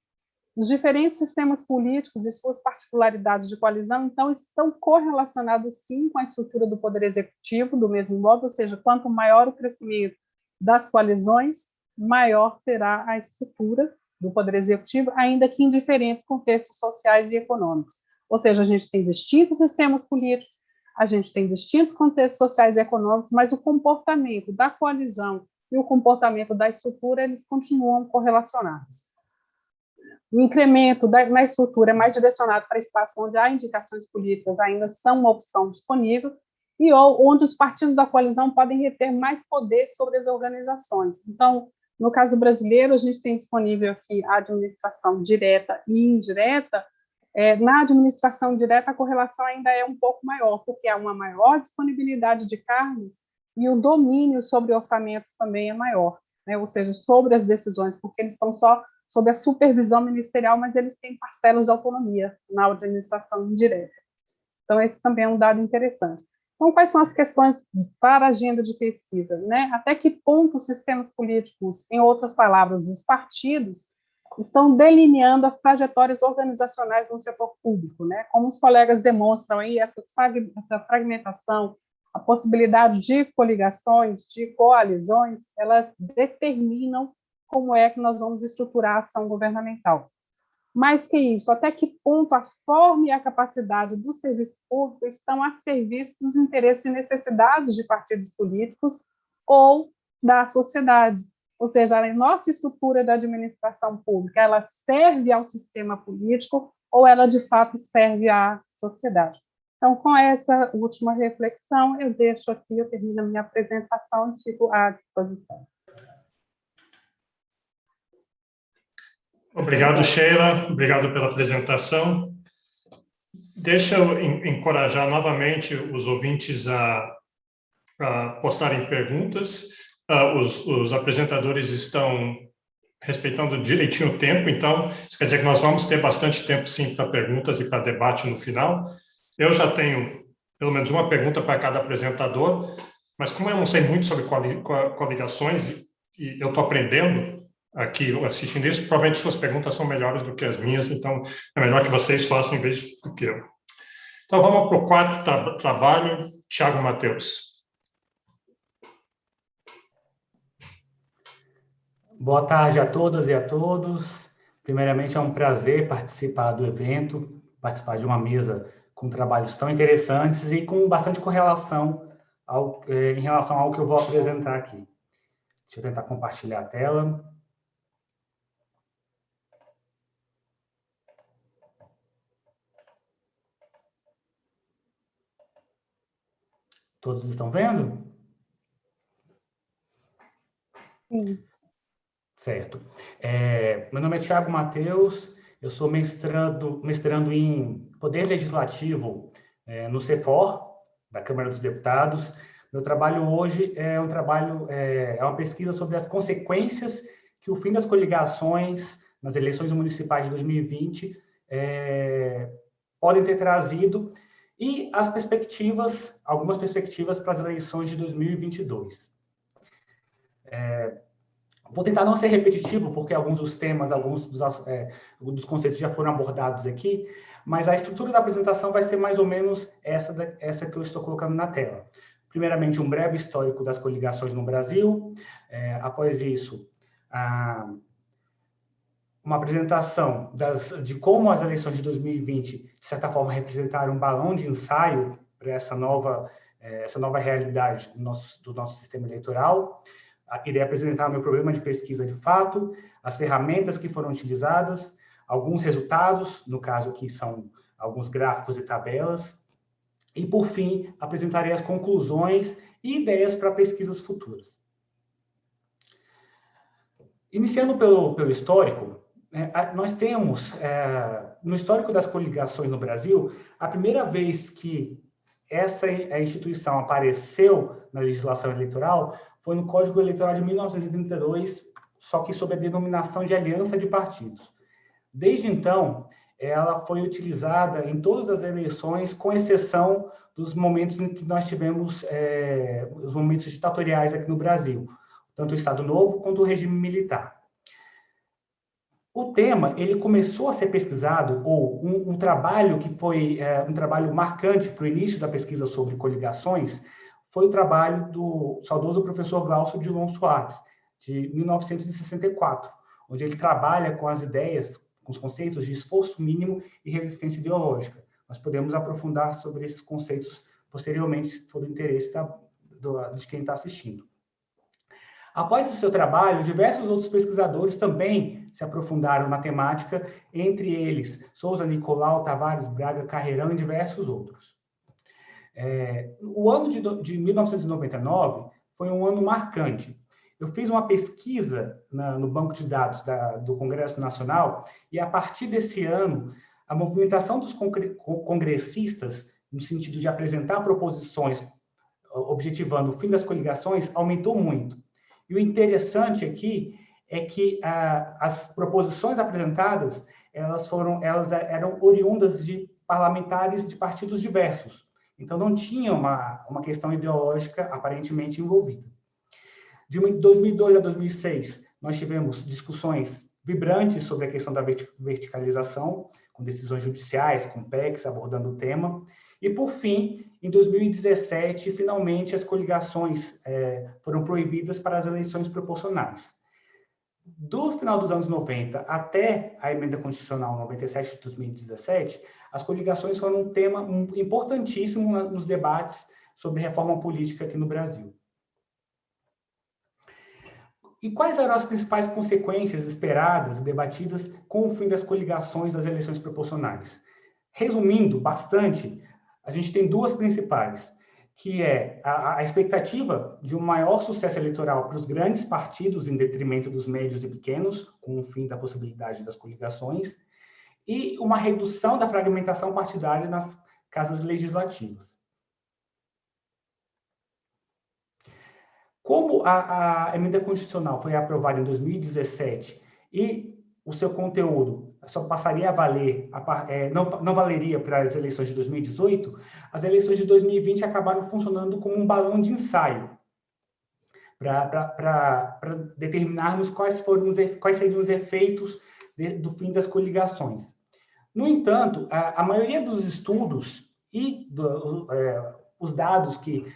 Os diferentes sistemas políticos e suas particularidades de coalizão, então, estão correlacionados, sim, com a estrutura do poder executivo, do mesmo modo, ou seja, quanto maior o crescimento das coalizões, maior será a estrutura do poder executivo, ainda que em diferentes contextos sociais e econômicos. Ou seja, a gente tem distintos sistemas políticos, a gente tem distintos contextos sociais e econômicos, mas o comportamento da coalizão e o comportamento da estrutura, eles continuam correlacionados. O incremento na estrutura é mais direcionado para espaços onde há indicações políticas ainda são uma opção disponível e onde os partidos da coalizão podem reter mais poder sobre as organizações. Então, no caso brasileiro, a gente tem disponível aqui a administração direta e indireta. Na administração direta, a correlação ainda é um pouco maior, porque há uma maior disponibilidade de cargos e o domínio sobre orçamentos também é maior, né? Ou seja, sobre as decisões, porque eles estão só sob a supervisão ministerial, mas eles têm parcelas de autonomia na administração indireta. Então, esse também é um dado interessante. Então, quais são as questões para a agenda de pesquisa, né? Até que ponto os sistemas políticos, em outras palavras, os partidos, estão delineando as trajetórias organizacionais no setor público, né? Como os colegas demonstram aí, essa fragmentação, a possibilidade de coligações, de coalizões, elas determinam como é que nós vamos estruturar a ação governamental. Mais que isso, até que ponto a forma e a capacidade do serviço público estão a serviço dos interesses e necessidades de partidos políticos ou da sociedade. Ou seja, a nossa estrutura da administração pública, ela serve ao sistema político ou ela, de fato, serve à sociedade? Então, com essa última reflexão, eu deixo aqui, eu termino a minha apresentação e fico à disposição. Obrigado, Sheila. Obrigado pela apresentação. Deixa eu encorajar novamente os ouvintes a postarem perguntas. Os apresentadores estão respeitando direitinho o tempo, então isso quer dizer que nós vamos ter bastante tempo, sim, para perguntas e para debate no final. Eu já tenho pelo menos uma pergunta para cada apresentador, mas como eu não sei muito sobre coligações e eu estou aprendendo aqui assistindo isso, provavelmente suas perguntas são melhores do que as minhas, então é melhor que vocês façam em vez do que eu. Então vamos para o quarto trabalho, Thiago Mateus. Boa tarde a todas e a todos. Primeiramente, é um prazer participar do evento, participar de uma mesa com trabalhos tão interessantes e com bastante correlação em relação ao que eu vou apresentar aqui. Deixa eu tentar compartilhar a tela. Todos estão vendo? Sim. Certo. Meu nome é Thiago Mateus, eu sou mestrando em Poder Legislativo no CEFOR, da Câmara dos Deputados. Meu trabalho hoje é uma pesquisa sobre as consequências que o fim das coligações nas eleições municipais de 2020 podem ter trazido e algumas perspectivas para as eleições de 2022. Vou tentar não ser repetitivo, porque alguns dos temas, alguns dos conceitos já foram abordados aqui, mas a estrutura da apresentação vai ser mais ou menos essa que eu estou colocando na tela. Primeiramente, um breve histórico das coligações no Brasil. Após isso, uma apresentação de como as eleições de 2020, de certa forma, representaram um balão de ensaio para essa nova realidade do nosso sistema eleitoral. Irei apresentar meu problema de pesquisa de fato, as ferramentas que foram utilizadas, alguns resultados, no caso aqui são alguns gráficos e tabelas, E, por fim, apresentarei as conclusões e ideias para pesquisas futuras. Iniciando pelo histórico, nós temos, no histórico das coligações no Brasil, a primeira vez que essa instituição apareceu na legislação eleitoral foi no Código Eleitoral de 1932, só que sob a denominação de aliança de partidos. Desde então, ela foi utilizada em todas as eleições, com exceção dos momentos em que nós tivemos os momentos ditatoriais aqui no Brasil, tanto o Estado Novo quanto o regime militar. O tema, ele começou a ser pesquisado, ou um trabalho que foi um trabalho marcante para o início da pesquisa sobre coligações, foi o trabalho do saudoso professor Glaucio Dillon Soares, de 1964, onde ele trabalha com as ideias, com os conceitos de esforço mínimo e resistência ideológica. Nós podemos aprofundar sobre esses conceitos posteriormente, se for do interesse de quem está assistindo. Após o seu trabalho, diversos outros pesquisadores também se aprofundaram na temática, entre eles Souza Nicolau, Tavares Braga, Carreirão e diversos outros. O ano de 1999 foi um ano marcante. Eu fiz uma pesquisa no banco de dados do Congresso Nacional e, a partir desse ano, a movimentação dos congressistas, no sentido de apresentar proposições objetivando o fim das coligações, aumentou muito. E o interessante aqui é que as proposições apresentadas, elas eram oriundas de parlamentares de partidos diversos. Então, não tinha uma questão ideológica aparentemente envolvida. De 2002 a 2006, nós tivemos discussões vibrantes sobre a questão da verticalização, com decisões judiciais, com PECs abordando o tema. E, por fim, em 2017, finalmente, as coligações foram proibidas para as eleições proporcionais. Do final dos anos 90 até a Emenda Constitucional 97 de 2017, as coligações foram um tema importantíssimo nos debates sobre reforma política aqui no Brasil. E quais eram as principais consequências esperadas e debatidas com o fim das coligações das eleições proporcionais? Resumindo bastante, a gente tem duas principais, que é a expectativa de um maior sucesso eleitoral para os grandes partidos em detrimento dos médios e pequenos, com o fim da possibilidade das coligações, e uma redução da fragmentação partidária nas casas legislativas. Como a emenda constitucional foi aprovada em 2017 e o seu conteúdo só passaria a valer, não valeria para as eleições de 2018, as eleições de 2020 acabaram funcionando como um balão de ensaio para determinarmos quais seriam os efeitos do fim das coligações. No entanto, a maioria dos estudos e os dados que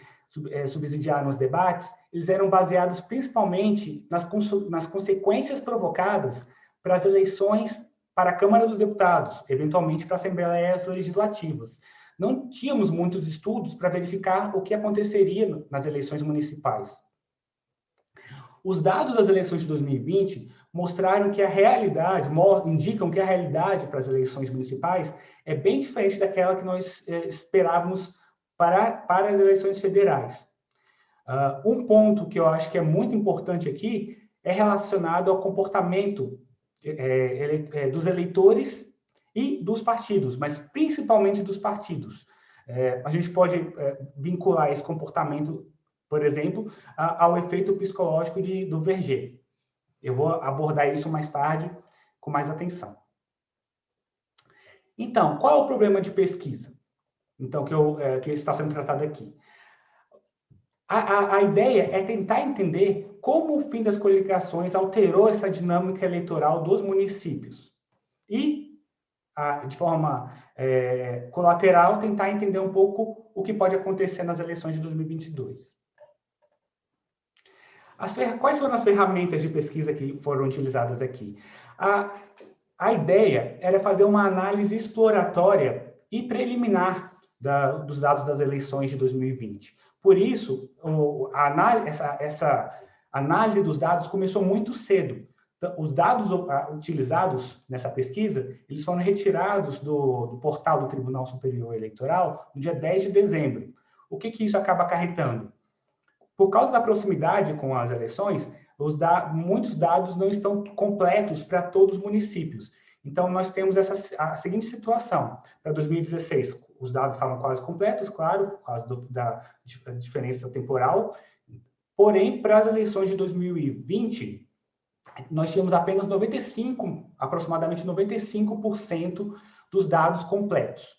subsidiaram os debates, eles eram baseados principalmente nas consequências provocadas para as eleições para a Câmara dos Deputados, eventualmente para assembleias legislativas. Não tínhamos muitos estudos para verificar o que aconteceria nas eleições municipais. Os dados das eleições de 2020 mostraram que indicam que a realidade para as eleições municipais é bem diferente daquela que nós esperávamos para as eleições federais. Um ponto que eu acho que é muito importante aqui é relacionado ao comportamento dos eleitores e dos partidos, mas principalmente dos partidos. A gente pode vincular esse comportamento, por exemplo, ao efeito psicológico do Verger. Eu vou abordar isso mais tarde com mais atenção. Então, qual é o problema de pesquisa? Então, que está sendo tratado aqui. A ideia é tentar entender como o fim das coligações alterou essa dinâmica eleitoral dos municípios. E, de forma colateral, tentar entender um pouco o que pode acontecer nas eleições de 2022. Quais foram as ferramentas de pesquisa que foram utilizadas aqui? A ideia era fazer uma análise exploratória e preliminar dos dados das eleições de 2020. Por isso, essa análise dos dados começou muito cedo, Os dados utilizados nessa pesquisa, eles foram retirados do portal do Tribunal Superior Eleitoral no dia 10 de dezembro. O que isso acaba acarretando? Por causa da proximidade com as eleições, muitos dados não estão completos para todos os municípios. Então, nós temos a seguinte situação. Para 2016, os dados estavam quase completos, claro, por causa da diferença temporal. Porém, para as eleições de 2020, nós tínhamos apenas aproximadamente 95% dos dados completos.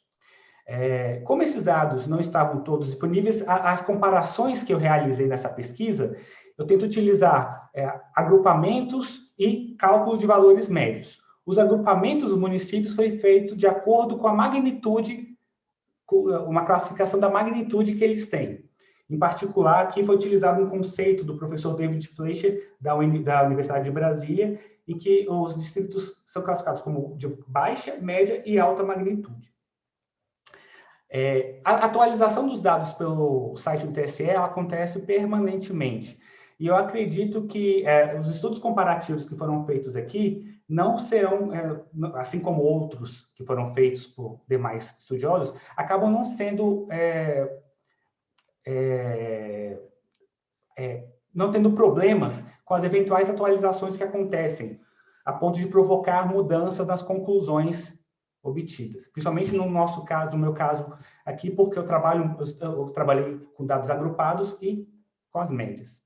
Como esses dados não estavam todos disponíveis, as comparações que eu realizei nessa pesquisa, eu tento utilizar agrupamentos e cálculo de valores médios. Os agrupamentos dos municípios foi feito de acordo com a magnitude, uma classificação da magnitude que eles têm. Em particular, aqui foi utilizado um conceito do professor David Fleischer, da Universidade de Brasília, em que os distritos são classificados como de baixa, média e alta magnitude. A atualização dos dados pelo site do TSE ela acontece permanentemente. E eu acredito que os estudos comparativos que foram feitos aqui não serão, assim como outros que foram feitos por demais estudiosos, acabam não sendo... não tendo problemas com as eventuais atualizações que acontecem, a ponto de provocar mudanças nas conclusões obtidas. Principalmente no nosso caso, no meu caso aqui, porque eu trabalhei com dados agrupados e com as médias.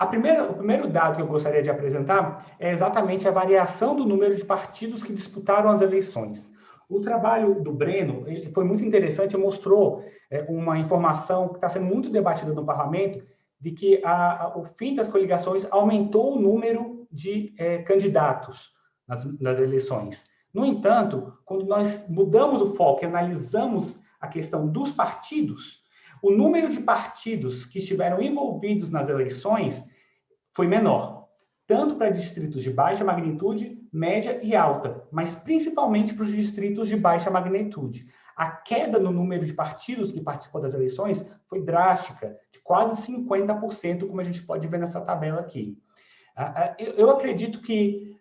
O primeiro dado que eu gostaria de apresentar é exatamente a variação do número de partidos que disputaram as eleições. O trabalho do Breno foi muito interessante, mostrou uma informação que está sendo muito debatida no parlamento, de que o fim das coligações aumentou o número de candidatos nas eleições. No entanto, quando nós mudamos o foco e analisamos a questão dos partidos, o número de partidos que estiveram envolvidos nas eleições foi menor, tanto para distritos de baixa magnitude, média e alta, mas principalmente para os distritos de baixa magnitude. A queda no número de partidos que participou das eleições foi drástica, de quase 50%, como a gente pode ver nessa tabela aqui. Eu acredito que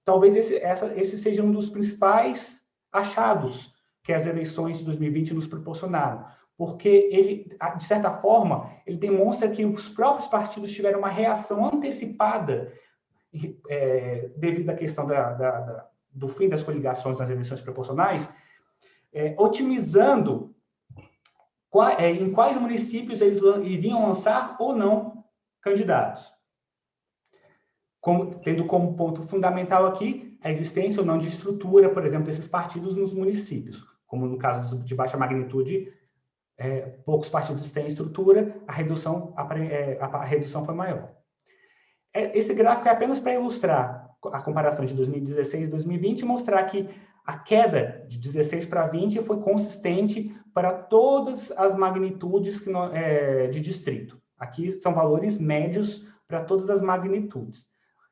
talvez esse seja um dos principais achados que as eleições de 2020 nos proporcionaram, porque ele, de certa forma, ele demonstra que os próprios partidos tiveram uma reação antecipada devido à questão do fim das coligações nas eleições proporcionais, otimizando em quais municípios eles iriam lançar ou não candidatos. Tendo como ponto fundamental aqui a existência ou não de estrutura, por exemplo, desses partidos nos municípios, como no caso de baixa magnitude, poucos partidos têm estrutura, a redução foi maior. Esse gráfico é apenas para ilustrar a comparação de 2016 e 2020 e mostrar que a queda de 16 para 20 foi consistente para todas as magnitudes de distrito. Aqui são valores médios para todas as magnitudes.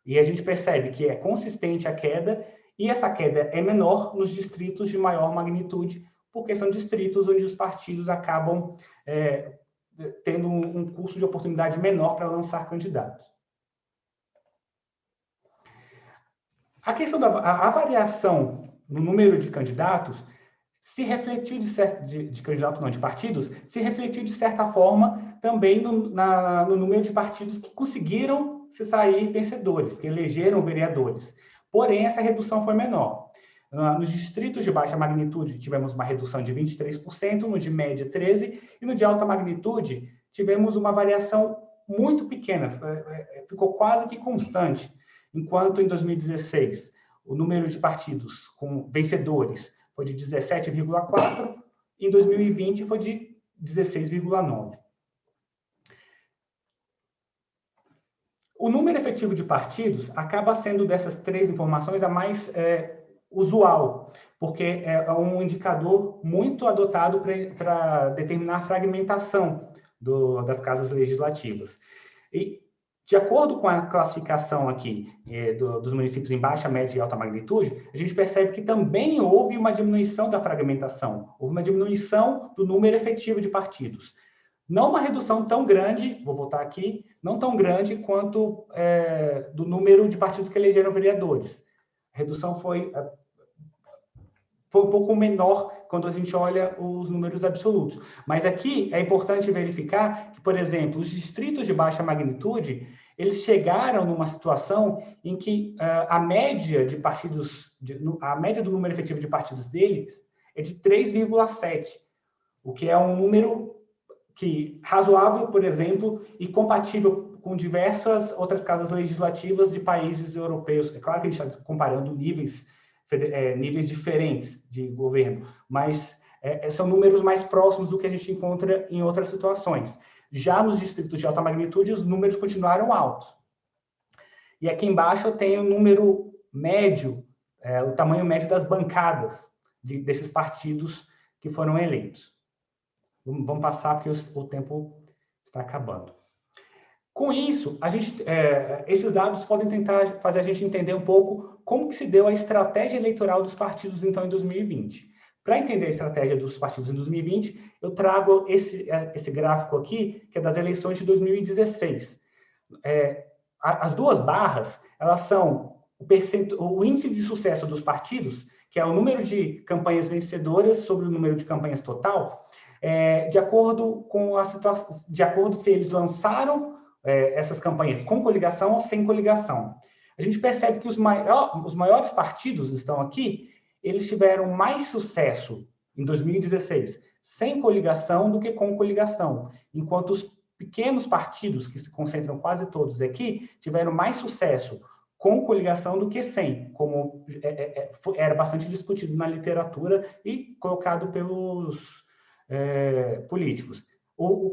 E a gente percebe que é consistente a queda, e essa queda é menor nos distritos de maior magnitude, porque são distritos onde os partidos acabam tendo um custo de oportunidade menor para lançar candidatos. A questão da variação no número de candidatos se refletiu de partidos, se refletiu de certa forma também no número de partidos que conseguiram se sair vencedores, que elegeram vereadores. Porém, essa redução foi menor. Nos distritos de baixa magnitude, tivemos uma redução de 23%, no de média, 13%, e no de alta magnitude, tivemos uma variação muito pequena, ficou quase que constante, enquanto em 2016, o número de partidos com vencedores foi de 17,4%, e em 2020 foi de 16,9%. O número efetivo de partidos acaba sendo, dessas três informações, a mais usual, porque é um indicador muito adotado para determinar a fragmentação das casas legislativas. E, de acordo com a classificação aqui dos municípios em baixa, média e alta magnitude, a gente percebe que também houve uma diminuição da fragmentação, houve uma diminuição do número efetivo de partidos. Não uma redução tão grande, vou voltar aqui, não tão grande quanto do número de partidos que elegeram vereadores. A redução foi um pouco menor quando a gente olha os números absolutos. Mas aqui é importante verificar que, por exemplo, os distritos de baixa magnitude, eles chegaram numa situação em que a média de partidos, a média do número efetivo de partidos deles é de 3,7, o que é um número razoável, por exemplo, e compatível com diversas outras casas legislativas de países europeus. É claro que a gente está comparando níveis diferentes de governo, mas são números mais próximos do que a gente encontra em outras situações. Já nos distritos de alta magnitude, os números continuaram altos. E aqui embaixo eu tenho o número médio, o tamanho médio das bancadas desses partidos que foram eleitos. Vamos passar, porque o tempo está acabando. Com isso, esses dados podem tentar fazer a gente entender um pouco como que se deu a estratégia eleitoral dos partidos, então, em 2020. Para entender a estratégia dos partidos em 2020, eu trago esse gráfico aqui, que é das eleições de 2016. As duas barras, elas são o índice de sucesso dos partidos, que é o número de campanhas vencedoras sobre o número de campanhas total, de acordo com a situação, de acordo se eles lançaram essas campanhas com coligação ou sem coligação. A gente percebe que os maiores partidos estão aqui, eles tiveram mais sucesso em 2016 sem coligação do que com coligação, enquanto os pequenos partidos, que se concentram quase todos aqui, tiveram mais sucesso com coligação do que sem, como era bastante discutido na literatura e colocado pelos políticos. O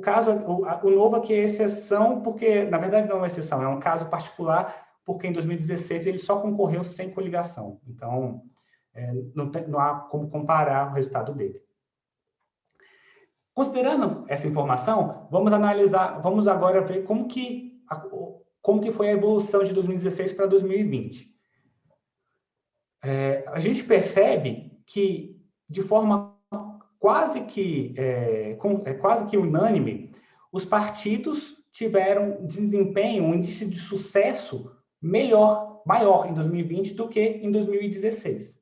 novo aqui é exceção, porque, na verdade, não é uma exceção, é um caso particular, porque em 2016 ele só concorreu sem coligação. Então, não há como comparar o resultado dele. Considerando essa informação, vamos agora ver como que foi a evolução de 2016 para 2020. A gente percebe que, de forma quase que unânime, os partidos tiveram desempenho, um índice de sucesso maior em 2020 do que em 2016.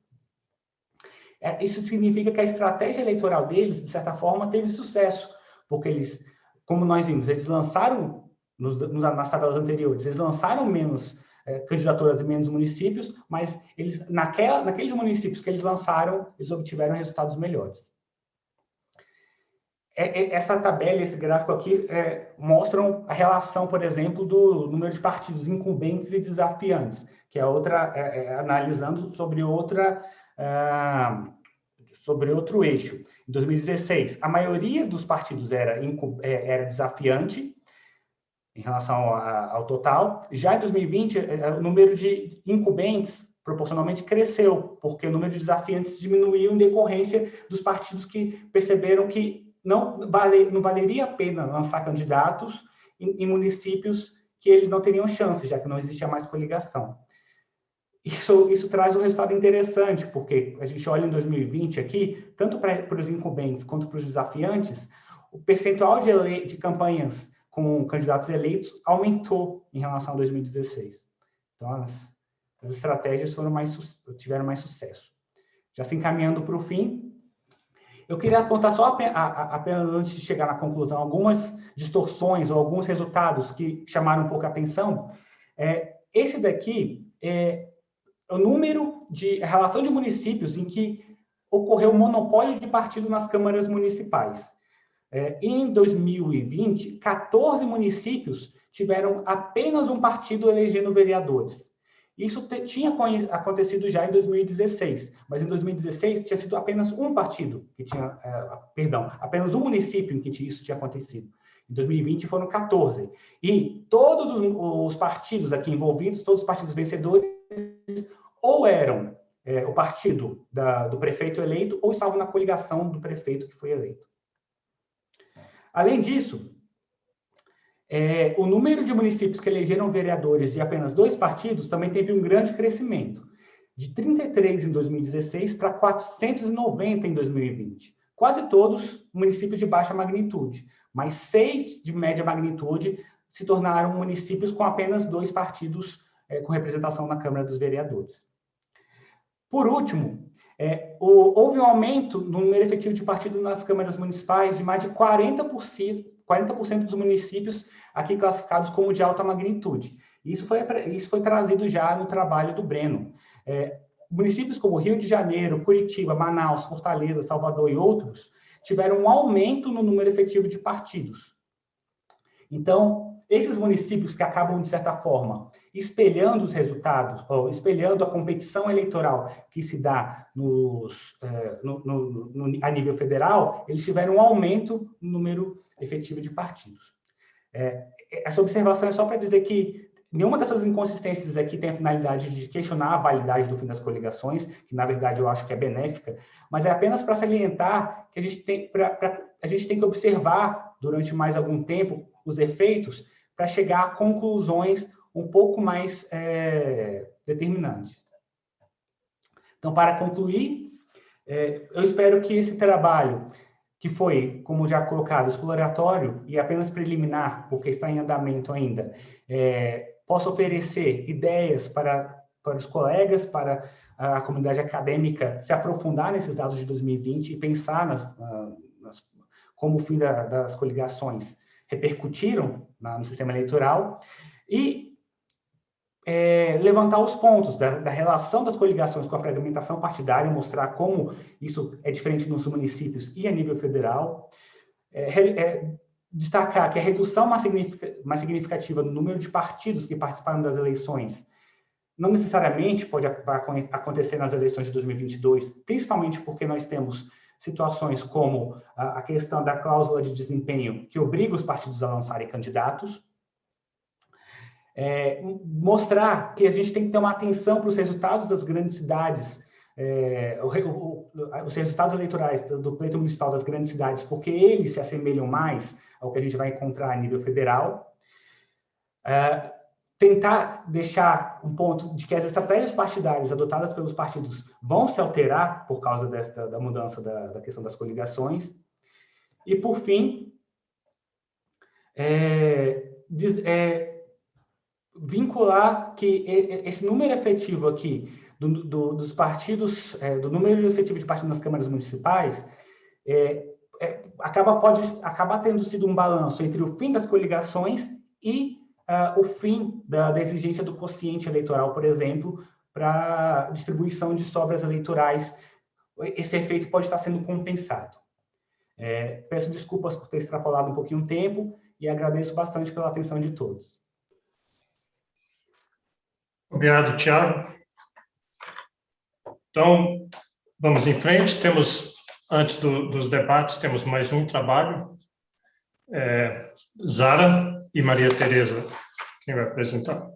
Isso significa que a estratégia eleitoral deles, de certa forma, teve sucesso, porque eles, como nós vimos, eles lançaram, nas tabelas anteriores, eles lançaram menos candidaturas em menos municípios, mas naqueles municípios que eles lançaram, eles obtiveram resultados melhores. Essa tabela, esse gráfico aqui, mostram a relação, por exemplo, do número de partidos incumbentes e desafiantes, que é analisando sobre outro eixo. Em 2016, a maioria dos partidos era desafiante em relação ao total. Já em 2020, o número de incumbentes proporcionalmente cresceu, porque o número de desafiantes diminuiu em decorrência dos partidos que perceberam que não valeria a pena lançar candidatos em municípios que eles não teriam chance, já que não existia mais coligação. Isso traz um resultado interessante, porque a gente olha em 2020 aqui, tanto para os incumbentes quanto para os desafiantes, o percentual de campanhas com candidatos eleitos aumentou em relação a 2016. Então, as estratégias tiveram mais sucesso. Já se encaminhando para o fim, eu queria apontar só apenas antes de chegar na conclusão, algumas distorções ou alguns resultados que chamaram um pouco a atenção. Esse daqui é a relação de municípios em que ocorreu monopólio de partido nas câmaras municipais. Em 2020, 14 municípios tiveram apenas um partido elegendo vereadores. Isso tinha acontecido já em 2016, mas em 2016 tinha sido apenas um partido que tinha, apenas um município em que isso tinha acontecido. Em 2020 foram 14. E todos os partidos aqui envolvidos, todos os partidos vencedores, ou eram o partido do prefeito eleito, ou estavam na coligação do prefeito que foi eleito. Além disso, o número de municípios que elegeram vereadores de apenas 2 partidos também teve um grande crescimento, de 33 em 2016 para 490 em 2020. Quase todos municípios de baixa magnitude, mas 6 de média magnitude se tornaram municípios com apenas 2 partidos com representação na Câmara dos Vereadores. Por último, houve um aumento no número efetivo de partidos nas câmaras municipais de mais de 40% dos municípios aqui classificados como de alta magnitude. Isso foi trazido já no trabalho do Breno. Municípios como Rio de Janeiro, Curitiba, Manaus, Fortaleza, Salvador e outros tiveram um aumento no número efetivo de partidos. Então, esses municípios que acabam, de certa forma, espelhando os resultados, ou espelhando a competição eleitoral que se dá a nível federal, eles tiveram um aumento no número efetivo de partidos. Essa observação é só para dizer que nenhuma dessas inconsistências aqui tem a finalidade de questionar a validade do fim das coligações, que, na verdade, eu acho que é benéfica, mas é apenas para salientar que a gente tem que observar, durante mais algum tempo, os efeitos para chegar a conclusões um pouco mais determinantes. Então, para concluir, eu espero que esse trabalho, que foi, como já colocado, exploratório e apenas preliminar, porque está em andamento ainda, possa oferecer ideias para os colegas, para a comunidade acadêmica se aprofundar nesses dados de 2020 e pensar como o fim das coligações repercutiram no sistema eleitoral, e levantar os pontos da relação das coligações com a fragmentação partidária, mostrar como isso é diferente nos municípios e a nível federal, destacar que a redução mais significativa no número de partidos que participaram das eleições não necessariamente vai acontecer nas eleições de 2022, principalmente porque nós temos situações como a questão da cláusula de desempenho, que obriga os partidos a lançarem candidatos. Mostrar que a gente tem que ter uma atenção para os resultados das grandes cidades, os resultados eleitorais do pleito municipal das grandes cidades, porque eles se assemelham mais ao que a gente vai encontrar a nível federal. Tentar deixar um ponto de que as estratégias partidárias adotadas pelos partidos vão se alterar por causa da mudança da questão das coligações. E, por fim, vincular que esse número efetivo aqui dos partidos, do número efetivo de partidos nas câmaras municipais, acaba tendo sido um balanço entre o fim das coligações e o fim da exigência do quociente eleitoral, por exemplo, para distribuição de sobras eleitorais. Esse efeito pode estar sendo compensado. Peço desculpas por ter extrapolado um pouquinho o tempo e agradeço bastante pela atenção de todos. Obrigado, Thiago. Então, vamos em frente. Antes dos debates, temos mais um trabalho. Zara e Maria Tereza, quem vai apresentar?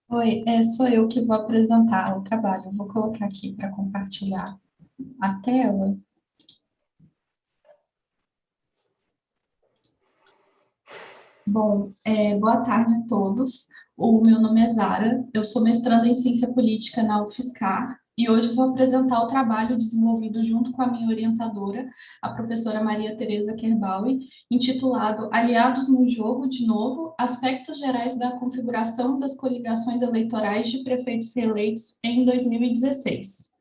Oi, sou eu que vou apresentar o trabalho. Vou colocar aqui para compartilhar a tela. Bom, boa tarde a todos. O meu nome é Zara, eu sou mestranda em Ciência Política na UFSCar e hoje vou apresentar o trabalho desenvolvido junto com a minha orientadora, a professora Maria Tereza Kerbaui, intitulado Aliados no Jogo, de novo, aspectos gerais da configuração das coligações eleitorais de prefeitos reeleitos em 2016.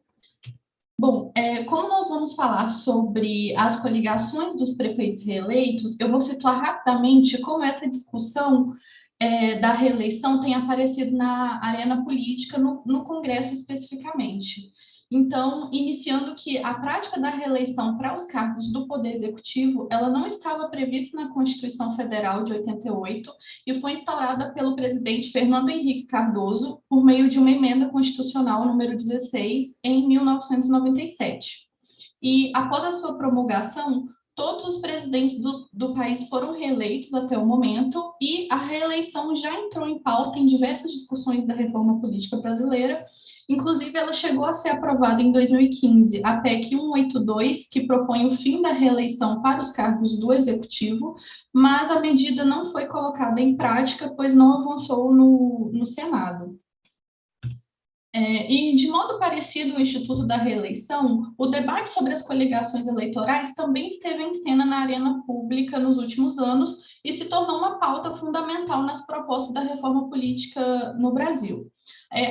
Bom, como nós vamos falar sobre as coligações dos prefeitos reeleitos, eu vou situar rapidamente como essa discussão da reeleição tem aparecido na arena política, no Congresso especificamente. Então, iniciando que a prática da reeleição para os cargos do Poder Executivo, ela não estava prevista na Constituição Federal de 88 e foi instaurada pelo presidente Fernando Henrique Cardoso por meio de uma emenda constitucional número 16 em 1997. E após a sua promulgação, todos os presidentes do país foram reeleitos até o momento e a reeleição já entrou em pauta em diversas discussões da reforma política brasileira. Inclusive, ela chegou a ser aprovada em 2015, a PEC 182, que propõe o fim da reeleição para os cargos do Executivo, mas a medida não foi colocada em prática, pois não avançou no Senado. E, de modo parecido ao Instituto da Reeleição, o debate sobre as coligações eleitorais também esteve em cena na arena pública nos últimos anos e se tornou uma pauta fundamental nas propostas da reforma política no Brasil.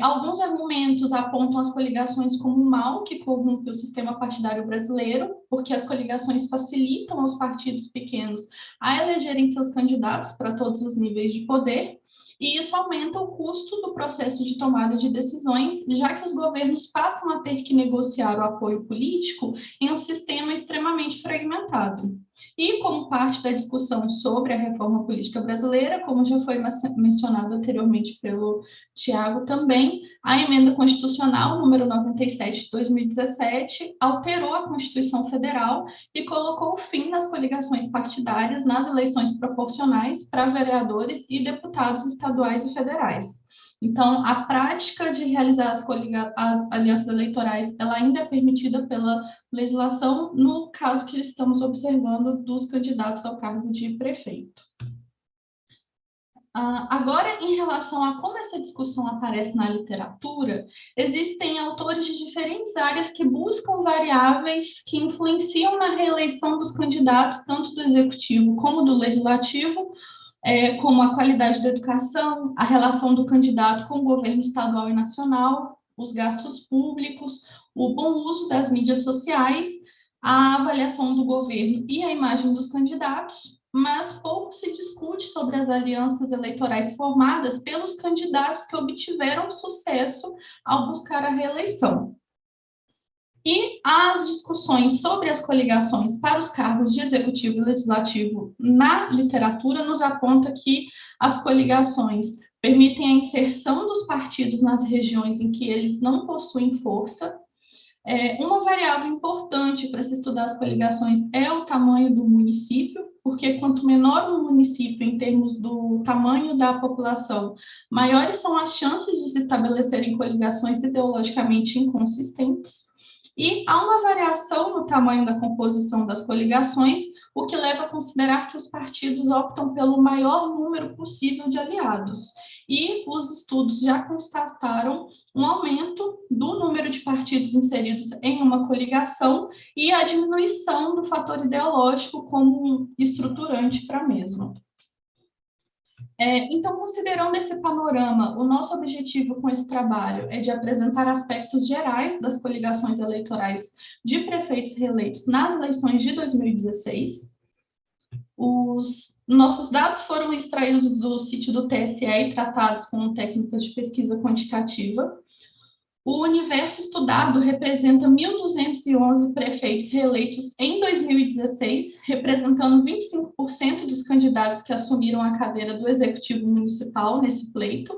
Alguns argumentos apontam as coligações como um mal que corrompe o sistema partidário brasileiro, porque as coligações facilitam aos partidos pequenos a elegerem seus candidatos para todos os níveis de poder, e isso aumenta o custo do processo de tomada de decisões, já que os governos passam a ter que negociar o apoio político em um sistema extremamente fragmentado. E, como parte da discussão sobre a reforma política brasileira, como já foi mencionado anteriormente pelo Tiago também, a emenda constitucional número 97 de 2017 alterou a Constituição Federal e colocou fim nas coligações partidárias nas eleições proporcionais para vereadores e deputados estaduais e federais. Então, a prática de realizar as alianças eleitorais, ela ainda é permitida pela legislação, no caso que estamos observando dos candidatos ao cargo de prefeito. Agora, em relação a como essa discussão aparece na literatura, existem autores de diferentes áreas que buscam variáveis que influenciam na reeleição dos candidatos, tanto do executivo como do legislativo, como a qualidade da educação, a relação do candidato com o governo estadual e nacional, os gastos públicos, o bom uso das mídias sociais, a avaliação do governo e a imagem dos candidatos, mas pouco se discute sobre as alianças eleitorais formadas pelos candidatos que obtiveram sucesso ao buscar a reeleição. E as discussões sobre as coligações para os cargos de executivo e legislativo na literatura nos aponta que as coligações permitem a inserção dos partidos nas regiões em que eles não possuem força. Uma variável importante para se estudar as coligações é o tamanho do município, porque quanto menor o município em termos do tamanho da população, maiores são as chances de se estabelecerem coligações ideologicamente inconsistentes. E há uma variação no tamanho da composição das coligações, o que leva a considerar que os partidos optam pelo maior número possível de aliados. E os estudos já constataram um aumento do número de partidos inseridos em uma coligação e a diminuição do fator ideológico como um estruturante para a mesma. Então, considerando esse panorama, o nosso objetivo com esse trabalho é de apresentar aspectos gerais das coligações eleitorais de prefeitos reeleitos nas eleições de 2016. Os nossos dados foram extraídos do sítio do TSE e tratados com técnicas de pesquisa quantitativa. O universo estudado representa 1.211 prefeitos reeleitos em 2016, representando 25% dos candidatos que assumiram a cadeira do Executivo Municipal nesse pleito.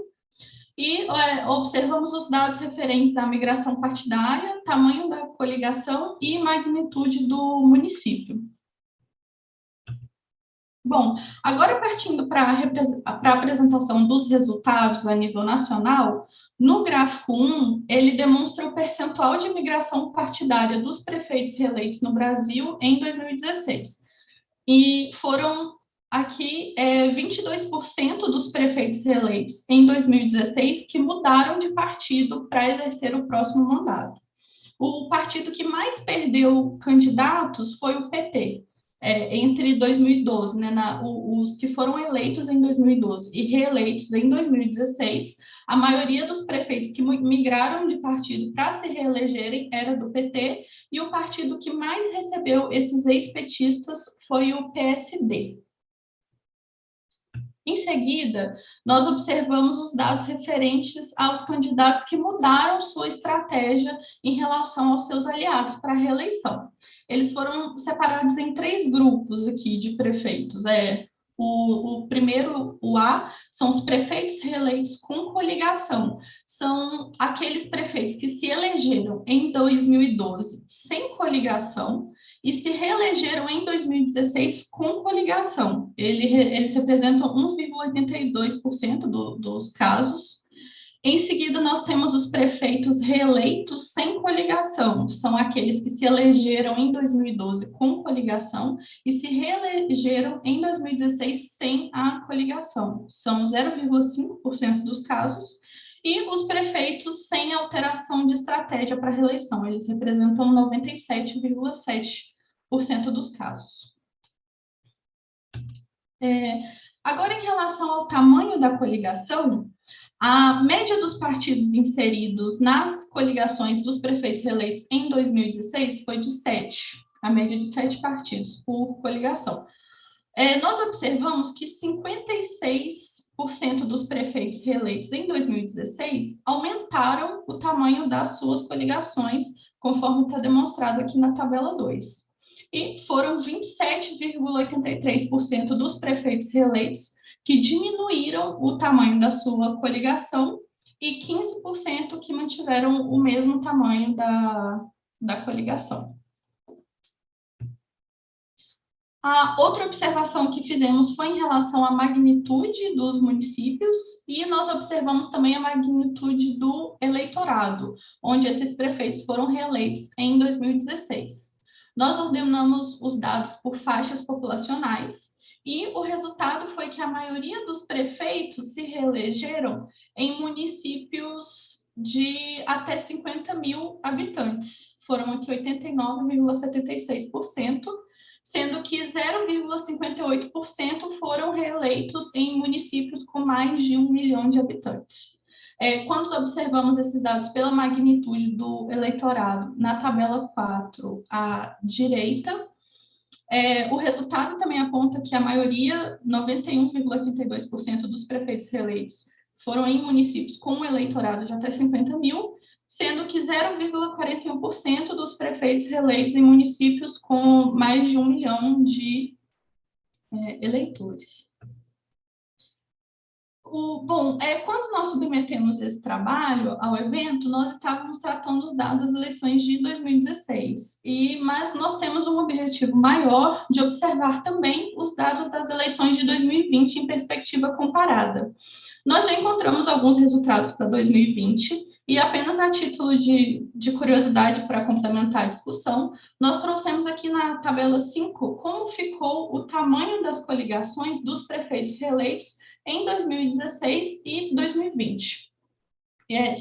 E observamos os dados referentes à migração partidária, tamanho da coligação e magnitude do município. Bom, agora partindo para a apresentação dos resultados a nível nacional, no gráfico 1, ele demonstra o percentual de migração partidária dos prefeitos reeleitos no Brasil em 2016. E foram aqui 22% dos prefeitos reeleitos em 2016 que mudaram de partido para exercer o próximo mandato. O partido que mais perdeu candidatos foi o PT. Entre 2012, os que foram eleitos em 2012 e reeleitos em 2016, a maioria dos prefeitos que migraram de partido para se reelegerem era do PT, e o partido que mais recebeu esses ex-petistas foi o PSD. Em seguida, nós observamos os dados referentes aos candidatos que mudaram sua estratégia em relação aos seus aliados para a reeleição. Eles foram separados em 3 grupos aqui de prefeitos. O primeiro, o A, são os prefeitos reeleitos com coligação. São aqueles prefeitos que se elegeram em 2012 sem coligação e se reelegeram em 2016 com coligação. Eles representam 1,82% dos casos. Em seguida, nós temos os prefeitos reeleitos sem coligação. São aqueles que se elegeram em 2012 com coligação e se reelegeram em 2016 sem a coligação. São 0,5% dos casos. e os prefeitos sem alteração de estratégia para reeleição. Eles representam 97,7% dos casos. Agora, em relação ao tamanho da coligação, a média dos partidos inseridos nas coligações dos prefeitos reeleitos em 2016 foi de 7, a média de 7 partidos por coligação. Nós observamos que 56% dos prefeitos reeleitos em 2016 aumentaram o tamanho das suas coligações, conforme está demonstrado aqui na tabela 2. E foram 27,83% dos prefeitos reeleitos que diminuíram o tamanho da sua coligação e 15% que mantiveram o mesmo tamanho da coligação. A outra observação que fizemos foi em relação à magnitude dos municípios e nós observamos também a magnitude do eleitorado, onde esses prefeitos foram reeleitos em 2016. Nós ordenamos os dados por faixas populacionais e o resultado foi que a maioria dos prefeitos se reelegeram em municípios de até 50 mil habitantes. Foram aqui 89,76%, sendo que 0,58% foram reeleitos em municípios com mais de 1 milhão de habitantes. Quando observamos esses dados pela magnitude do eleitorado na tabela 4 à direita, o resultado também aponta que a maioria, 91,82% dos prefeitos reeleitos, foram em municípios com um eleitorado de até 50 mil, sendo que 0,41% dos prefeitos reeleitos em municípios com mais de 1 milhão de eleitores. Quando nós submetemos esse trabalho ao evento, nós estávamos tratando os dados das eleições de 2016, mas nós temos um objetivo maior de observar também os dados das eleições de 2020 em perspectiva comparada. Nós já encontramos alguns resultados para 2020, e apenas a título de curiosidade para complementar a discussão, nós trouxemos aqui na tabela 5 como ficou o tamanho das coligações dos prefeitos reeleitos em 2016 e 2020.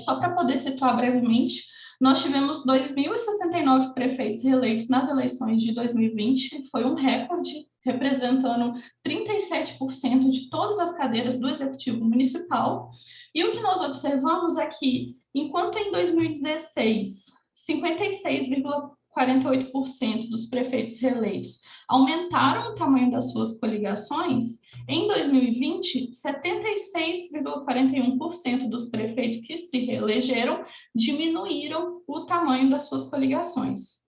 Só para poder situar brevemente, nós tivemos 2.069 prefeitos reeleitos nas eleições de 2020, foi um recorde, representando 37% de todas as cadeiras do Executivo Municipal, e o que nós observamos é que, enquanto em 2016, 56,48% dos prefeitos reeleitos aumentaram o tamanho das suas coligações, em 2020, 76,41% dos prefeitos que se reelegeram diminuíram o tamanho das suas coligações.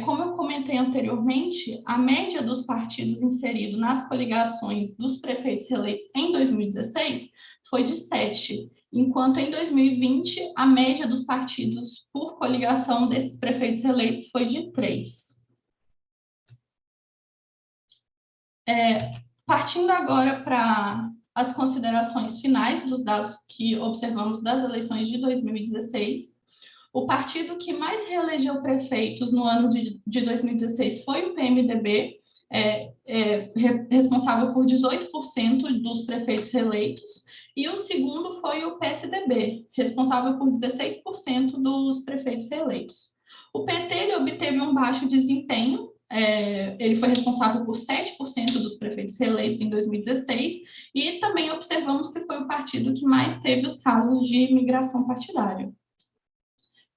Como eu comentei anteriormente, a média dos partidos inseridos nas coligações dos prefeitos reeleitos em 2016 foi de 7, enquanto em 2020 a média dos partidos por coligação desses prefeitos reeleitos foi de 3. Partindo agora para as considerações finais dos dados que observamos das eleições de 2016, o partido que mais reelegeu prefeitos no ano de 2016 foi o PMDB, responsável por 18% dos prefeitos reeleitos, e o segundo foi o PSDB, responsável por 16% dos prefeitos reeleitos. O PT ele obteve um baixo desempenho, ele foi responsável por 7% dos prefeitos reeleitos em 2016, e também observamos que foi o partido que mais teve os casos de migração partidária.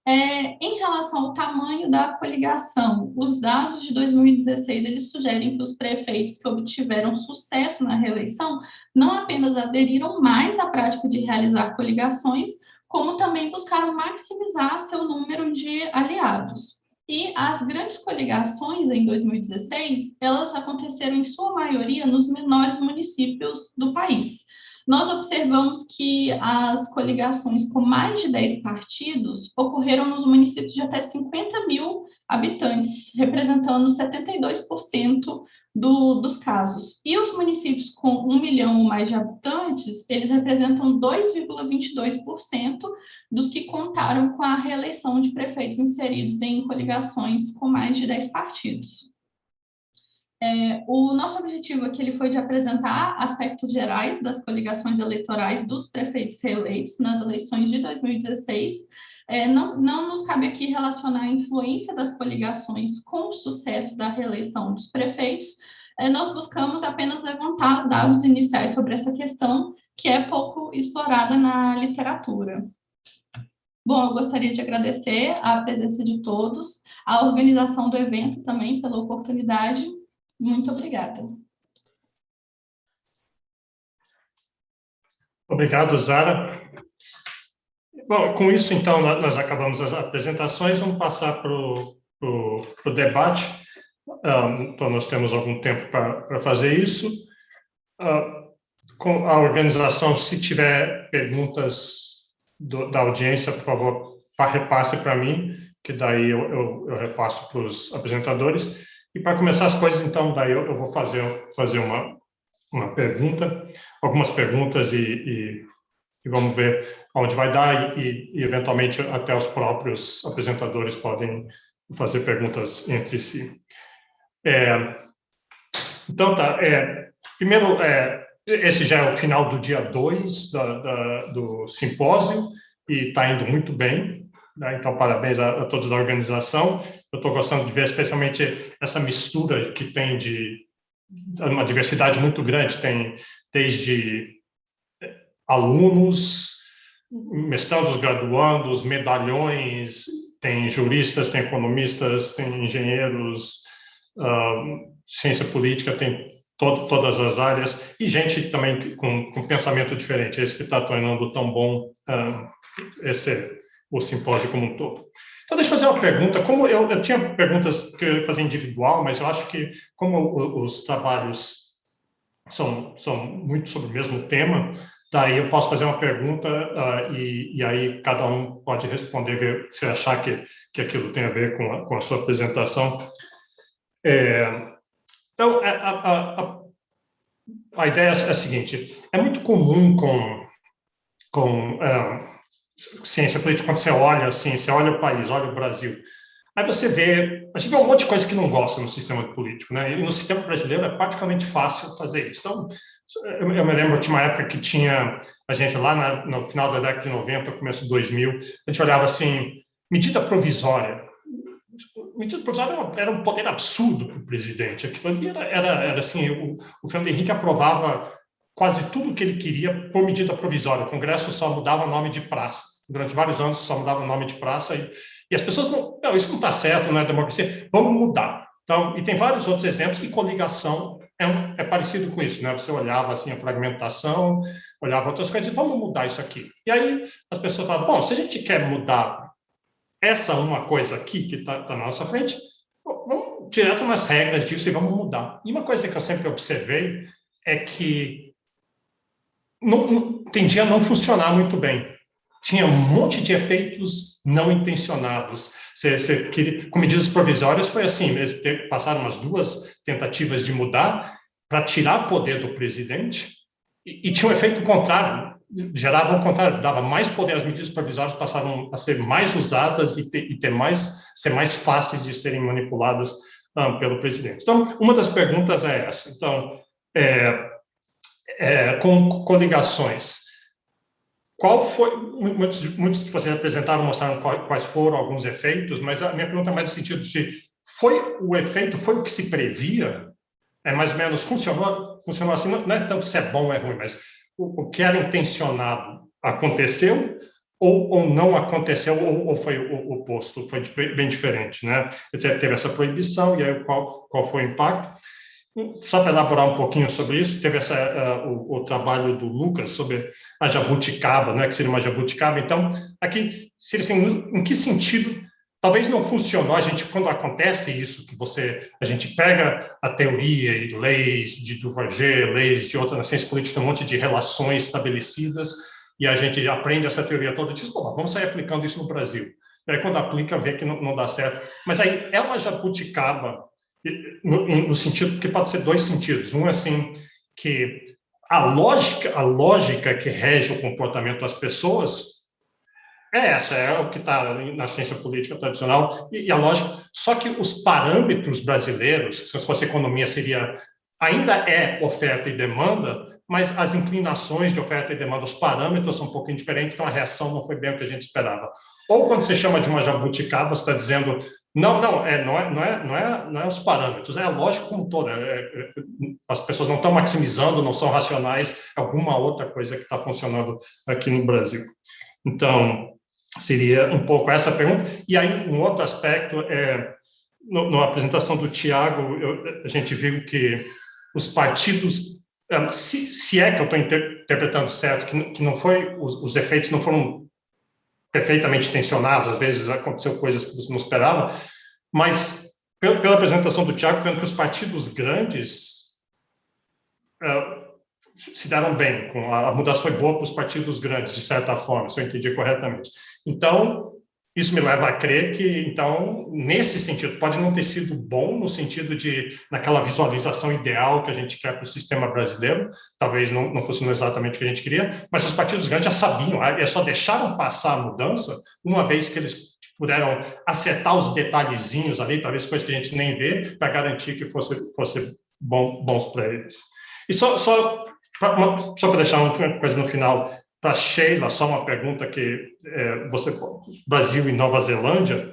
Em relação ao tamanho da coligação, os dados de 2016 eles sugerem que os prefeitos que obtiveram sucesso na reeleição não apenas aderiram mais à prática de realizar coligações, como também buscaram maximizar seu número de aliados. E as grandes coligações em 2016, elas aconteceram em sua maioria nos menores municípios do país. Nós observamos que as coligações com mais de 10 partidos ocorreram nos municípios de até 50 mil habitantes, representando 72% dos casos. E os municípios com 1 milhão ou mais de habitantes, eles representam 2,22% dos que contaram com a reeleição de prefeitos inseridos em coligações com mais de 10 partidos. O nosso objetivo aqui ele foi de apresentar aspectos gerais das coligações eleitorais dos prefeitos reeleitos nas eleições de 2016. Não nos cabe aqui relacionar a influência das coligações com o sucesso da reeleição dos prefeitos. Nós buscamos apenas levantar dados iniciais sobre essa questão, que é pouco explorada na literatura. Bom, eu gostaria de agradecer a presença de todos, a organização do evento também pela oportunidade. Muito obrigada. Obrigado, Zara. Bom, com isso, então, nós acabamos as apresentações, vamos passar para o debate. Então, nós temos algum tempo para fazer isso. Com a organização, se tiver perguntas da audiência, por favor, repasse para mim, que daí eu repasso para os apresentadores. E para começar as coisas, então, daí eu vou fazer uma pergunta, algumas perguntas e vamos ver onde vai dar e, eventualmente, até os próprios apresentadores podem fazer perguntas entre si. Então, tá. Primeiro, esse já é o final do dia 2 do simpósio e está indo muito bem. Então, parabéns a todos da organização. Eu estou gostando de ver, especialmente, essa mistura que tem de uma diversidade muito grande. Tem desde alunos, mestrandos, graduandos, medalhões, tem juristas, tem economistas, tem engenheiros, ciência política, tem todas as áreas, e gente também com pensamento diferente. É isso que está tornando tão bom o simpósio como um todo. Então, deixa eu fazer uma pergunta. Como eu tinha perguntas que eu ia fazer individual, mas eu acho que, como os trabalhos são muito sobre o mesmo tema, daí eu posso fazer uma pergunta e aí cada um pode responder, ver se achar que aquilo tem a ver com a sua apresentação. Então, a ideia é a seguinte: é muito comum com ciência política, quando você olha assim, você olha o país, olha o Brasil, aí a gente vê um monte de coisa que não gosta no sistema político, né? E no sistema brasileiro é praticamente fácil fazer isso. Então, eu me lembro de uma época que tinha a gente lá no final da década de 90, começo de 2000, a gente olhava assim, medida provisória. Medida provisória era um poder absurdo para o presidente. Aquilo ali era assim, o Fernando Henrique aprovava quase tudo o que ele queria por medida provisória. O Congresso só mudava o nome de praça. Durante vários anos só mudava o nome de praça e as pessoas não, isso não está certo, não é democracia, vamos mudar. Então, e tem vários outros exemplos que coligação é parecido com isso, né? Você olhava assim a fragmentação, olhava outras coisas e vamos mudar isso aqui. E aí as pessoas falam, bom, se a gente quer mudar essa uma coisa aqui que está na nossa frente, vamos direto nas regras disso e vamos mudar. E uma coisa que eu sempre observei é que tendia a não funcionar muito bem. Tinha um monte de efeitos não intencionados. Com medidas provisórias foi assim, eles passaram umas 2 tentativas de mudar para tirar poder do presidente e tinha um efeito contrário, gerava o contrário, dava mais poder. As medidas provisórias passaram a ser mais usadas e ser mais fáceis de serem manipuladas pelo presidente. Então, uma das perguntas é essa. Então, com coligações, qual foi? Muitos de vocês apresentaram, mostraram quais foram alguns efeitos, mas a minha pergunta é mais no sentido de foi o que se previa? Mais ou menos funcionou assim, não é tanto se é bom ou é ruim, mas o que era intencionado aconteceu ou não aconteceu, ou foi o oposto, foi bem diferente, né? Teve essa proibição, e aí qual foi o impacto? Só para elaborar um pouquinho sobre isso, teve o trabalho do Lucas sobre a jabuticaba, né, que seria uma jabuticaba. Então, aqui, seria assim, em que sentido talvez não funcionou? A gente, quando acontece isso, que a gente pega a teoria e leis de Duverger, leis de outra na ciência política, um monte de relações estabelecidas, e a gente aprende essa teoria toda e diz, bom, vamos sair aplicando isso no Brasil. E aí, quando aplica, vê que não dá certo. Mas aí é uma jabuticaba no sentido que pode ser 2 sentidos. Um é assim, que a lógica que rege o comportamento das pessoas Essa é o que está na ciência política tradicional e a lógica. Só que os parâmetros brasileiros, se fosse economia, ainda é oferta e demanda, mas as inclinações de oferta e demanda, os parâmetros são um pouquinho diferentes, então a reação não foi bem o que a gente esperava. Ou quando você chama de uma jabuticaba, você está dizendo não é os parâmetros, é a lógica como toda. As pessoas não estão maximizando, não são racionais, é alguma outra coisa que está funcionando aqui no Brasil. Então, seria um pouco essa pergunta. E aí, um outro aspecto na apresentação do Tiago, a gente viu que os partidos, se é que eu estou interpretando certo, que não foi, os efeitos não foram perfeitamente intencionados, às vezes aconteceu coisas que você não esperava, mas pela apresentação do Tiago, vendo que os partidos grandes se deram bem, a mudança foi boa para os partidos grandes, de certa forma, se eu entendi corretamente. Então, isso me leva a crer que, então, nesse sentido, pode não ter sido bom no sentido de, naquela visualização ideal que a gente quer para o sistema brasileiro, talvez não fosse exatamente o que a gente queria, mas os partidos grandes já sabiam, eles só deixaram passar a mudança uma vez que eles puderam acertar os detalhezinhos ali, talvez coisas que a gente nem vê, para garantir que fosse bons para eles. E só para deixar uma coisa no final, para Sheila, só uma pergunta que Brasil e Nova Zelândia,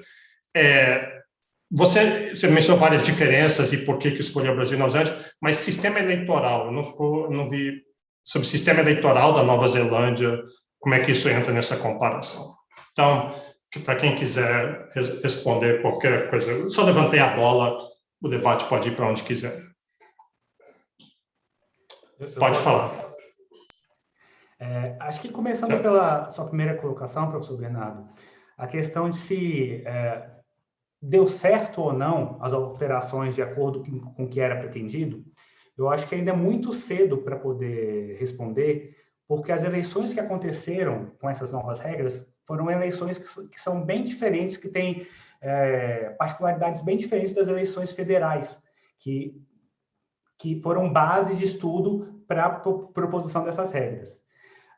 você mencionou várias diferenças e por que escolheu o Brasil e Nova Zelândia, mas sistema eleitoral, não vi sobre o sistema eleitoral da Nova Zelândia, como é que isso entra nessa comparação. Então, para quem quiser responder qualquer coisa, só levantei a bola, o debate pode ir para onde quiser. Pode falar. Acho que começando pela sua primeira colocação, professor Bernardo, a questão de se deu certo ou não as alterações de acordo com o que era pretendido, eu acho que ainda é muito cedo para poder responder, porque as eleições que aconteceram com essas novas regras foram eleições que são bem diferentes, que têm particularidades bem diferentes das eleições federais, que foram base de estudo para a proposição dessas regras.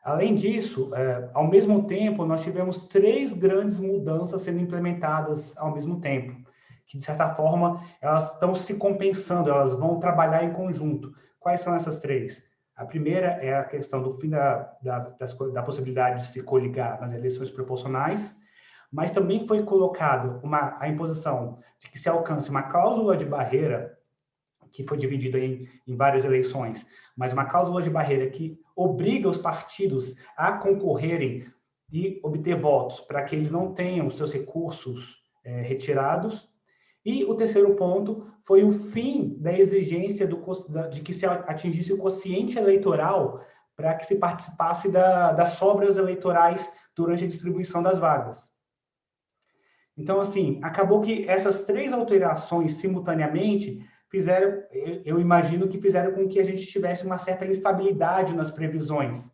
Além disso, ao mesmo tempo, nós tivemos 3 grandes mudanças sendo implementadas ao mesmo tempo, que, de certa forma, elas estão se compensando, elas vão trabalhar em conjunto. Quais são essas 3? A primeira é a questão do fim da possibilidade de se coligar nas eleições proporcionais, mas também foi colocado a imposição de que se alcance uma cláusula de barreira, que foi dividida em várias eleições, mas uma cláusula de barreira que obriga os partidos a concorrerem e obter votos para que eles não tenham seus recursos retirados. E o terceiro ponto foi o fim da exigência de que se atingisse o quociente eleitoral para que se participasse das sobras eleitorais durante a distribuição das vagas. Então, assim, acabou que essas 3 alterações simultaneamente fizeram, eu imagino que fizeram com que a gente tivesse uma certa instabilidade nas previsões,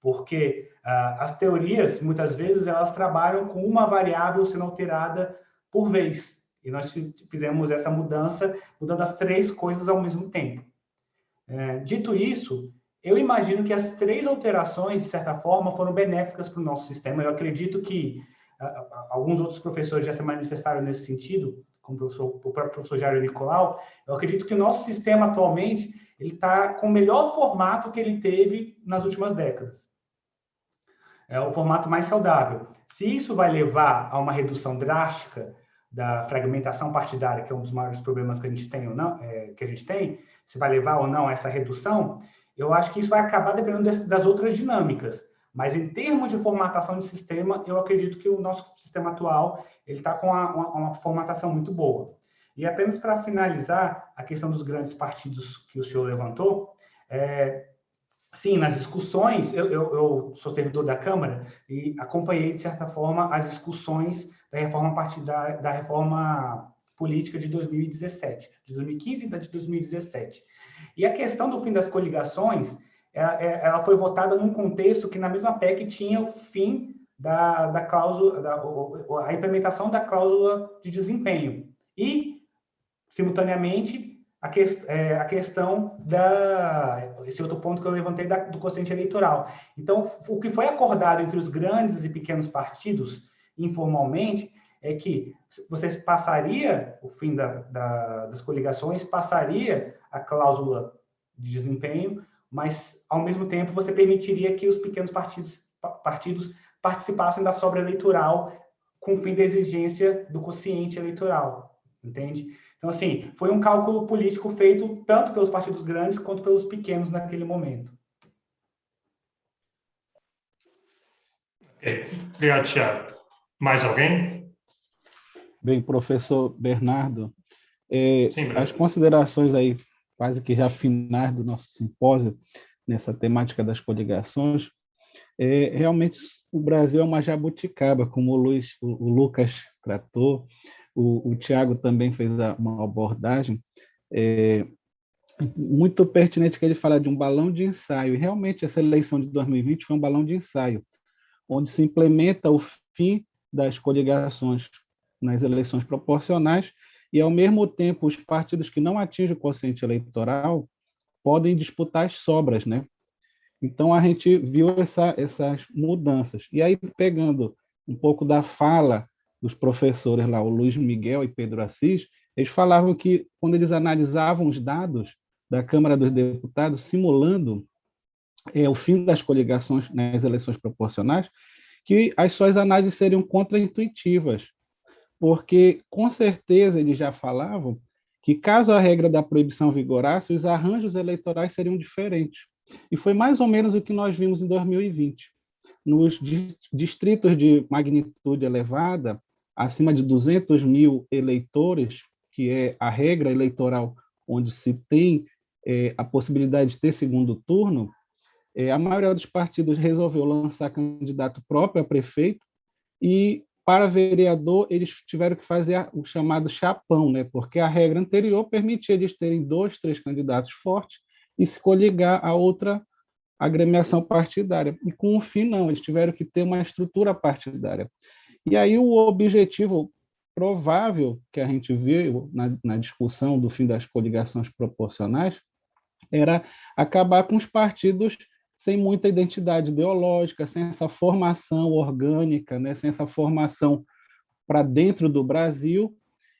porque as teorias, muitas vezes, elas trabalham com uma variável sendo alterada por vez, e nós fizemos essa mudança, mudando as 3 coisas ao mesmo tempo. Dito isso, eu imagino que as 3 alterações, de certa forma, foram benéficas para o nosso sistema. Eu acredito que alguns outros professores já se manifestaram nesse sentido, como o próprio professor Jairo Nicolau. Eu acredito que o nosso sistema, atualmente, ele está com o melhor formato que ele teve nas últimas décadas. É o formato mais saudável. Se isso vai levar a uma redução drástica da fragmentação partidária, que é um dos maiores problemas que a gente tem ou não, se vai levar ou não a essa redução, eu acho que isso vai acabar dependendo das outras dinâmicas. Mas, em termos de formatação de sistema, eu acredito que o nosso sistema atual está com uma formatação muito boa. E apenas para finalizar a questão dos grandes partidos que o senhor levantou, sim, nas discussões, eu sou servidor da Câmara e acompanhei, de certa forma, as discussões da reforma partidária, da reforma política de 2017, de 2015 e da de 2017. E a questão do fim das coligações, ela foi votada num contexto que, na mesma PEC, tinha o fim da cláusula, a implementação da cláusula de desempenho. E, simultaneamente, a questão esse outro ponto que eu levantei do quociente eleitoral. Então, o que foi acordado entre os grandes e pequenos partidos, informalmente, é que você passaria o fim das coligações, passaria a cláusula de desempenho, mas, ao mesmo tempo, você permitiria que os pequenos partidos participassem da sobra eleitoral com o fim da exigência do quociente eleitoral, entende? Então, assim, foi um cálculo político feito tanto pelos partidos grandes quanto pelos pequenos naquele momento. Obrigado, Thiago. Mais alguém? Bem, professor Bernardo, Sim, as considerações aí, quase que já finais do nosso simpósio, nessa temática das coligações, realmente o Brasil é uma jabuticaba, como o Lucas tratou, o Tiago também fez uma abordagem muito pertinente, que ele fala de um balão de ensaio, e realmente essa eleição de 2020 foi um balão de ensaio, onde se implementa o fim das coligações nas eleições proporcionais, e, ao mesmo tempo, os partidos que não atingem o quociente eleitoral podem disputar as sobras, né? Então, a gente viu essas mudanças. E aí, pegando um pouco da fala dos professores lá, o Luiz Miguel e Pedro Assis, eles falavam que, quando eles analisavam os dados da Câmara dos Deputados, simulando o fim das coligações nas eleições proporcionais, que as suas análises seriam contraintuitivas, porque, com certeza, eles já falavam que, caso a regra da proibição vigorasse, os arranjos eleitorais seriam diferentes. E foi mais ou menos o que nós vimos em 2020. Nos distritos de magnitude elevada, acima de 200 mil eleitores, que é a regra eleitoral onde se tem a possibilidade de ter segundo turno, a maioria dos partidos resolveu lançar candidato próprio a prefeito, e, para vereador, eles tiveram que fazer o chamado chapão, né? Porque a regra anterior permitia eles terem 2, 3 candidatos fortes e se coligar a outra agremiação partidária. E, com o fim, não, eles tiveram que ter uma estrutura partidária. E aí o objetivo provável que a gente viu na discussão do fim das coligações proporcionais era acabar com os partidos sem muita identidade ideológica, sem essa formação orgânica, né, sem essa formação para dentro do Brasil,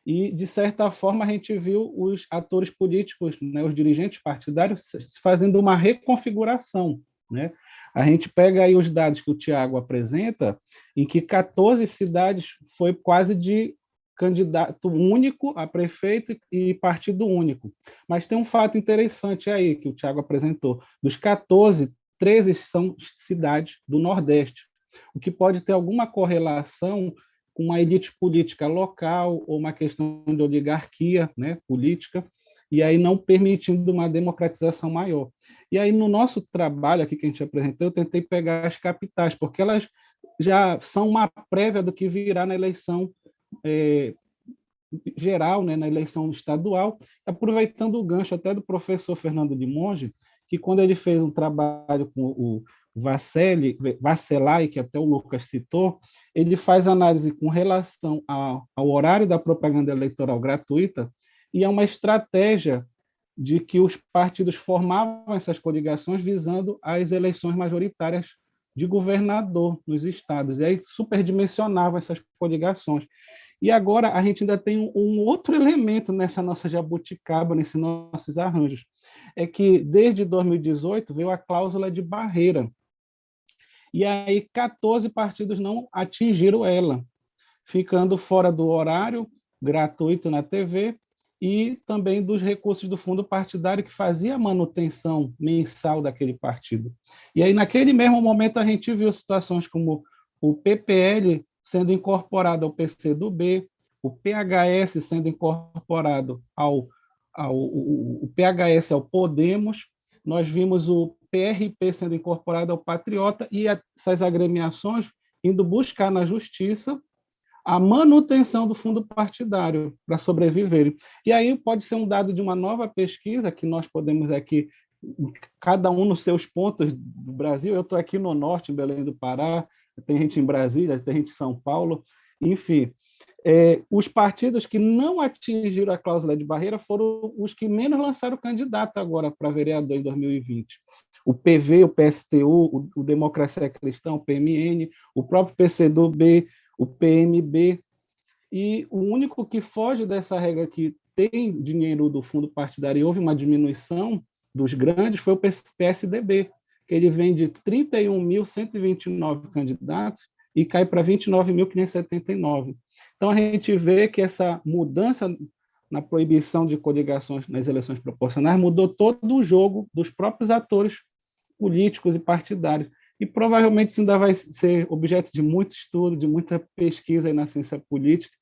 e, de certa forma, a gente viu os atores políticos, né, os dirigentes partidários, fazendo uma reconfiguração, né? A gente pega aí os dados que o Tiago apresenta, em que 14 cidades foi quase de candidato único a prefeito e partido único. Mas tem um fato interessante aí que o Tiago apresentou. Dos 14, 13 são cidades do Nordeste, o que pode ter alguma correlação com uma elite política local ou uma questão de oligarquia, né, política, e aí não permitindo uma democratização maior. E aí, no nosso trabalho aqui que a gente apresentou, eu tentei pegar as capitais, porque elas já são uma prévia do que virá na eleição geral, né, na eleição estadual, aproveitando o gancho até do professor Fernando de Monge, que, quando ele fez um trabalho com o Vasselay, que até o Lucas citou, ele faz análise com relação ao horário da propaganda eleitoral gratuita, e é uma estratégia de que os partidos formavam essas coligações visando as eleições majoritárias de governador nos estados, e aí superdimensionavam essas coligações. E agora a gente ainda tem um outro elemento nessa nossa jabuticaba, nesses nossos arranjos, é que, desde 2018, veio a cláusula de barreira, e aí 14 partidos não atingiram ela, ficando fora do horário gratuito na TV e também dos recursos do fundo partidário que fazia a manutenção mensal daquele partido. E aí, naquele mesmo momento, a gente viu situações como o PPL sendo incorporado ao PCdoB, o PHS sendo incorporado o PHS ao Podemos, nós vimos o PRP sendo incorporado ao Patriota, e essas agremiações indo buscar na justiça a manutenção do fundo partidário para sobreviverem. E aí pode ser um dado de uma nova pesquisa que nós podemos aqui, cada um nos seus pontos do Brasil. Eu estou aqui no norte, em Belém do Pará, tem gente em Brasília, tem gente em São Paulo, enfim. os partidos que não atingiram a cláusula de barreira foram os que menos lançaram candidato agora para vereador em 2020. O PV, o PSTU, o Democracia Cristã, o PMN, o próprio PCdoB, o PMB, e o único que foge dessa regra, que tem dinheiro do fundo partidário e houve uma diminuição dos grandes, foi o PSDB, que ele vem de 31.129 candidatos e cai para 29.579. Então, a gente vê que essa mudança na proibição de coligações nas eleições proporcionais mudou todo o jogo dos próprios atores políticos e partidários. E provavelmente isso ainda vai ser objeto de muito estudo, de muita pesquisa aí na ciência política.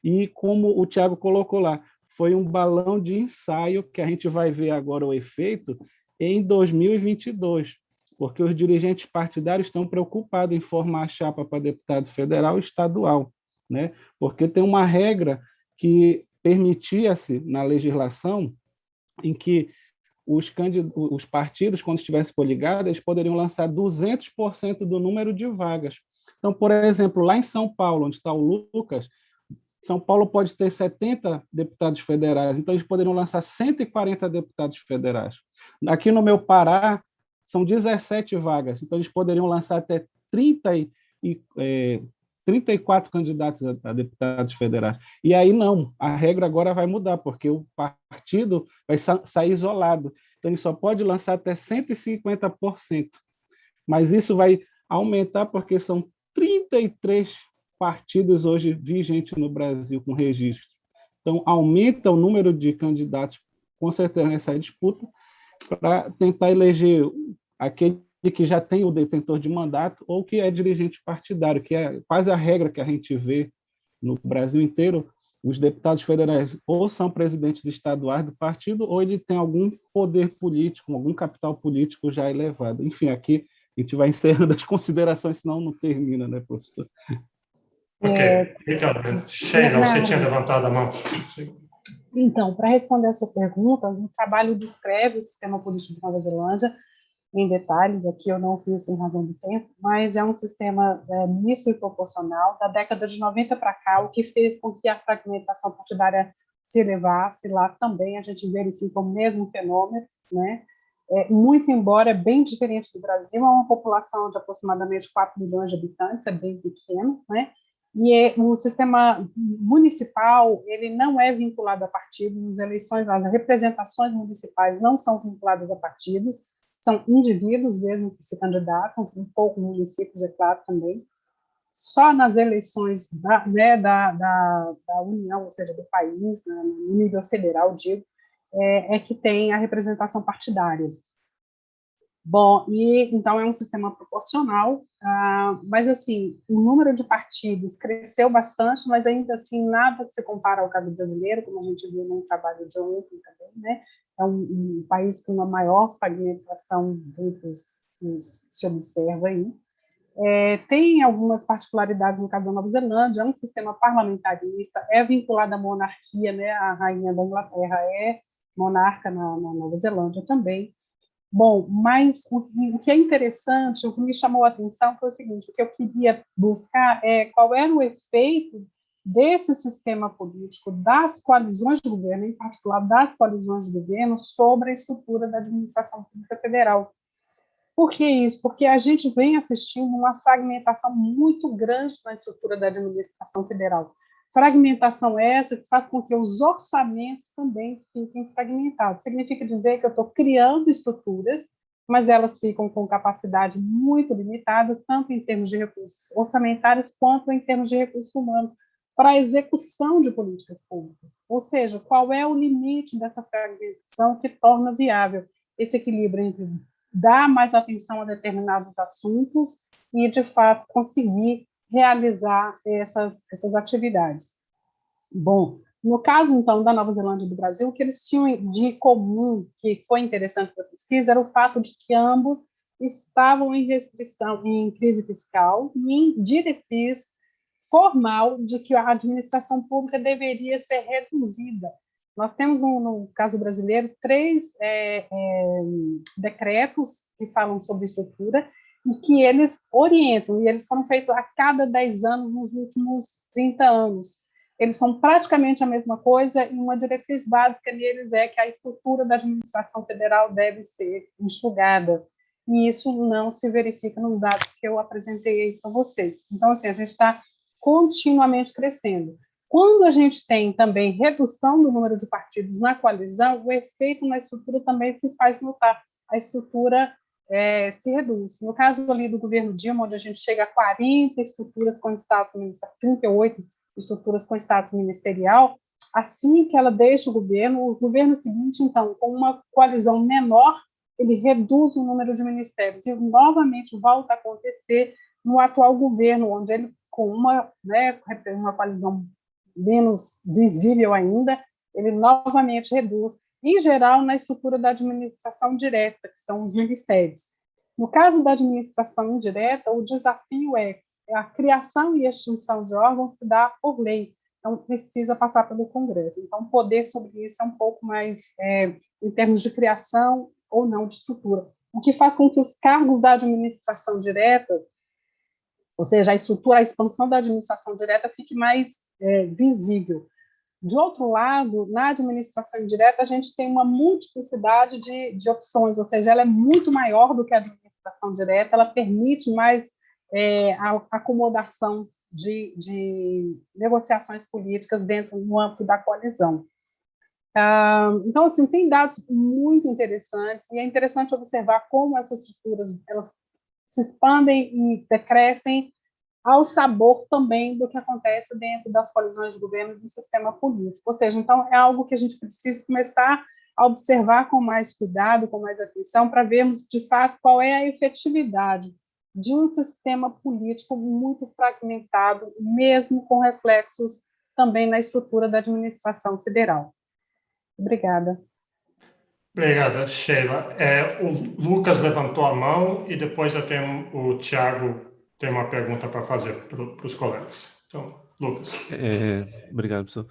E como o Tiago colocou lá, foi um balão de ensaio que a gente vai ver agora o efeito em 2022, porque os dirigentes partidários estão preocupados em formar a chapa para deputado federal e estadual, né? Porque tem uma regra que permitia-se na legislação em que os partidos, quando estivessem coligados, eles poderiam lançar 200% do número de vagas. Então, por exemplo, lá em São Paulo, onde está o Lucas, São Paulo pode ter 70 deputados federais, então eles poderiam lançar 140 deputados federais. Aqui no meu Pará, são 17 vagas, então eles poderiam lançar até 34 candidatos a deputados federais. E aí não, a regra agora vai mudar, porque o partido vai sair isolado. Então ele só pode lançar até 150%. Mas isso vai aumentar porque são 33 partidos hoje vigentes no Brasil com registro. Então aumenta o número de candidatos, com certeza, nessa disputa, para tentar eleger aquele que já tem o detentor de mandato ou que é dirigente partidário, que é quase a regra que a gente vê no Brasil inteiro. Os deputados federais ou são presidentes estaduais do partido ou ele tem algum poder político, algum capital político já elevado. Enfim, aqui a gente vai encerrando as considerações, senão não termina, né, professor? Ok, obrigado. Sheila, você tinha levantado a mão. Então, para responder a sua pergunta, o trabalho descreve o sistema político de Nova Zelândia em detalhes, aqui eu não fiz em razão do tempo, mas é um sistema misto e proporcional. Da década de 90 para cá, o que fez com que a fragmentação partidária se elevasse, lá também a gente verifica o mesmo fenômeno, né? Muito embora bem diferente do Brasil, é uma população de aproximadamente 4 milhões de habitantes, é bem pequeno, né? E o sistema municipal, ele não é vinculado a partidos, as eleições, as representações municipais não são vinculadas a partidos, são indivíduos mesmo que se candidatam, em poucos municípios, é claro, também. Só nas eleições da União, ou seja, do país, né, no nível federal, digo, é que tem a representação partidária. Bom, e então é um sistema proporcional, mas assim, o número de partidos cresceu bastante, mas ainda assim nada se compara ao caso brasileiro, como a gente viu no trabalho de ontem também, né? É um país com uma maior fragmentação entre se observa aí. Tem algumas particularidades no caso da Nova Zelândia, é um sistema parlamentarista, é vinculado à monarquia, né? A rainha da Inglaterra é monarca na Nova Zelândia também. Bom, mas o que é interessante, o que me chamou a atenção foi o seguinte: o que eu queria buscar é qual era o efeito desse sistema político, das coalizões de governo, em particular das coalizões de governo, sobre a estrutura da administração pública federal. Por que isso? Porque a gente vem assistindo uma fragmentação muito grande na estrutura da administração federal. Fragmentação essa que faz com que os orçamentos também fiquem fragmentados. Significa dizer que eu estou criando estruturas, mas elas ficam com capacidade muito limitadas, tanto em termos de recursos orçamentários, quanto em termos de recursos humanos, para a execução de políticas públicas. Ou seja, qual é o limite dessa fragmentação que torna viável esse equilíbrio entre dar mais atenção a determinados assuntos e, de fato, conseguir realizar essas atividades. Bom, no caso, então, da Nova Zelândia e do Brasil, o que eles tinham de comum, que foi interessante para a pesquisa, era o fato de que ambos estavam em restrição, em crise fiscal e em diretriz formal de que a administração pública deveria ser reduzida. Nós temos, no caso brasileiro, 3 decretos que falam sobre estrutura e que eles orientam, e eles foram feitos a cada 10 anos nos últimos 30 anos. eles são praticamente a mesma coisa, e uma diretriz básica neles é que a estrutura da administração federal deve ser enxugada, e isso não se verifica nos dados que eu apresentei para vocês. Então, assim, a gente está continuamente crescendo. Quando a gente tem também redução do número de partidos na coalizão, o efeito na estrutura também se faz notar. A estrutura se reduz. No caso ali do governo Dilma, onde a gente chega a 40 estruturas com status ministerial, 38 estruturas com status ministerial, assim que ela deixa o governo seguinte, então, com uma coalizão menor, ele reduz o número de ministérios, e novamente volta a acontecer no atual governo, onde ele, com uma coalizão menos visível ainda, ele novamente reduz, em geral, na estrutura da administração direta, que são os ministérios. No caso da administração indireta, o desafio é a criação e extinção de órgãos se dá por lei, então precisa passar pelo Congresso. Então, o poder sobre isso é um pouco mais em termos de criação ou não de estrutura, o que faz com que os cargos da administração direta, ou seja, a estrutura, a expansão da administração direta fique mais visível. De outro lado, na administração indireta, a gente tem uma multiplicidade de opções, ou seja, ela é muito maior do que a administração direta, ela permite mais a acomodação de negociações políticas dentro do âmbito da coalizão. Então, assim, tem dados muito interessantes, e é interessante observar como essas estruturas elas se expandem e decrescem ao sabor também do que acontece dentro das coalizões de governo e do sistema político. Ou seja, então, é algo que a gente precisa começar a observar com mais cuidado, com mais atenção, para vermos, de fato, qual é a efetividade de um sistema político muito fragmentado, mesmo com reflexos também na estrutura da administração federal. Obrigada. Obrigada, Sheila. O Lucas levantou a mão e depois já tem o Tiago tem uma pergunta para fazer para os colegas. Então, Lucas. Obrigado, professor.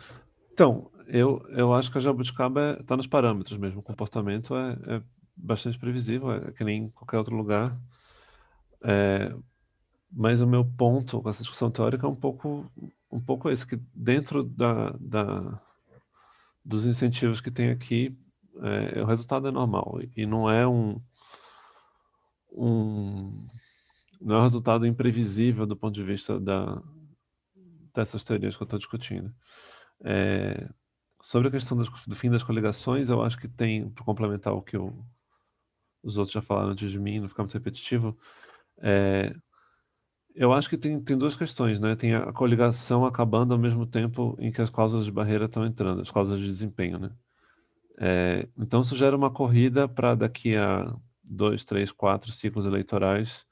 Então, eu acho que a jabuticaba está nos parâmetros mesmo. O comportamento é bastante previsível, é que nem em qualquer outro lugar. Mas o meu ponto com essa discussão teórica é um pouco esse, que dentro dos incentivos que tem aqui, o resultado é normal. E não é não é um resultado imprevisível do ponto de vista dessas teorias que eu estou discutindo. Sobre a questão do fim das coligações, eu acho que tem, para complementar o que os outros já falaram antes de mim, não ficar muito repetitivo, eu acho que tem duas questões, né? Tem a coligação acabando ao mesmo tempo em que as cláusulas de barreira estão entrando, as cláusulas de desempenho, né? Então isso gera uma corrida para daqui a 2, 3, 4 ciclos eleitorais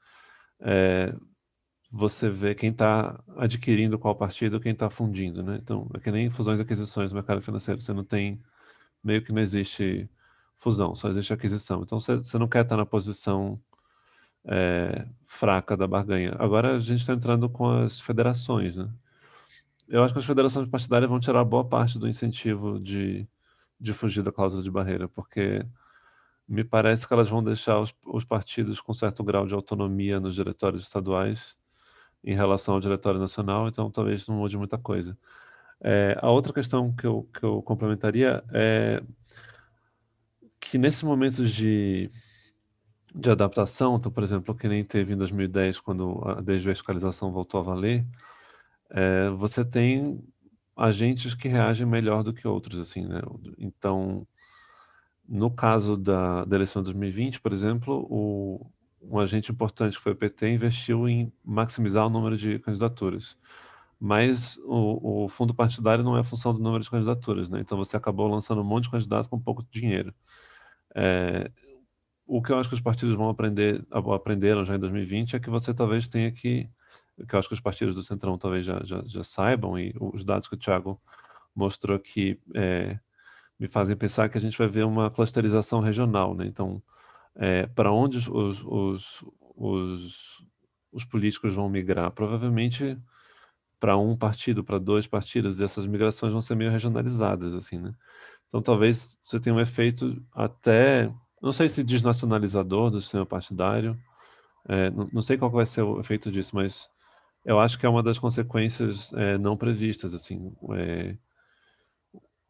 você vê quem está adquirindo qual partido, quem está fundindo, né? Então, é que nem fusões e aquisições no mercado financeiro. Você não tem, meio que não existe fusão, só existe aquisição. Então, você não quer estar na posição fraca da barganha. Agora, a gente está entrando com as federações, né? Eu acho que as federações partidárias vão tirar boa parte do incentivo de fugir da cláusula de barreira, porque me parece que elas vão deixar os partidos com certo grau de autonomia nos diretórios estaduais em relação ao diretório nacional, então talvez não mude muita coisa. A outra questão que eu complementaria é que nesse momento de adaptação, então, por exemplo, que nem teve em 2010, quando a desverticalização voltou a valer, você tem agentes que reagem melhor do que outros, assim, né? Então, no caso da eleição de 2020, por exemplo, um agente importante que foi o PT investiu em maximizar o número de candidaturas. Mas o fundo partidário não é função do número de candidaturas, né? Então você acabou lançando um monte de candidatos com pouco dinheiro. O que eu acho que os partidos aprenderam já em 2020 é que você talvez tenha que eu acho que os partidos do Centrão talvez já saibam, e os dados que o Thiago mostrou aqui me fazem pensar que a gente vai ver uma clusterização regional, né? Então, para onde os políticos vão migrar? Provavelmente para um partido, para dois partidos, e essas migrações vão ser meio regionalizadas, assim, né? Então, talvez você tenha um efeito até, não sei se desnacionalizador do sistema partidário, não sei qual vai ser o efeito disso, mas eu acho que é uma das consequências não previstas, assim.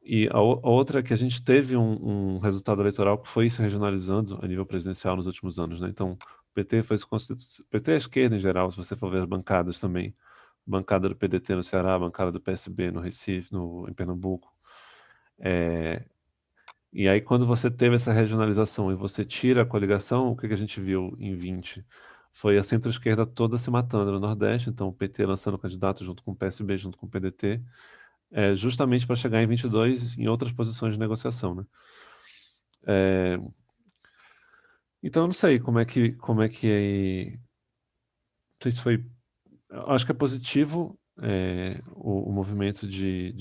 E a outra é que a gente teve um resultado eleitoral que foi se regionalizando a nível presidencial nos últimos anos, né? Então, o PT foi PT é a esquerda em geral, se você for ver as bancadas também, bancada do PDT no Ceará, bancada do PSB no Recife, em Pernambuco. E aí, quando você teve essa regionalização e você tira a coligação, o que a gente viu em 20? Foi a centro-esquerda toda se matando no Nordeste, então o PT lançando candidato junto com o PSB, junto com o PDT, justamente para chegar em 22 em outras posições de negociação, né? Então, eu não sei como é que não sei se foi. Eu acho que é positivo o movimento de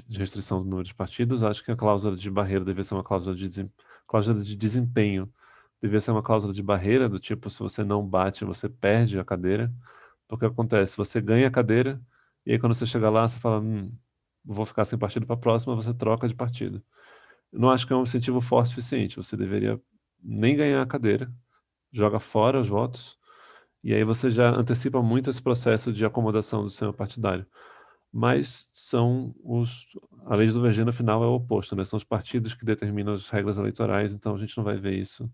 restrição do número de partidos. Acho que a cláusula de barreira deveria ser uma cláusula de desempenho. Deveria ser uma cláusula de barreira, do tipo, se você não bate, você perde a cadeira. Porque acontece, você ganha a cadeira, e aí quando você chega lá, você fala, vou ficar sem partido para a próxima, você troca de partido. Eu não acho que é um incentivo forte o suficiente. Você deveria nem ganhar a cadeira, joga fora os votos, e aí você já antecipa muito esse processo de acomodação do sistema partidário. Mas a lei de Duvergem, no final, é o oposto, né? São os partidos que determinam as regras eleitorais, então a gente não vai ver isso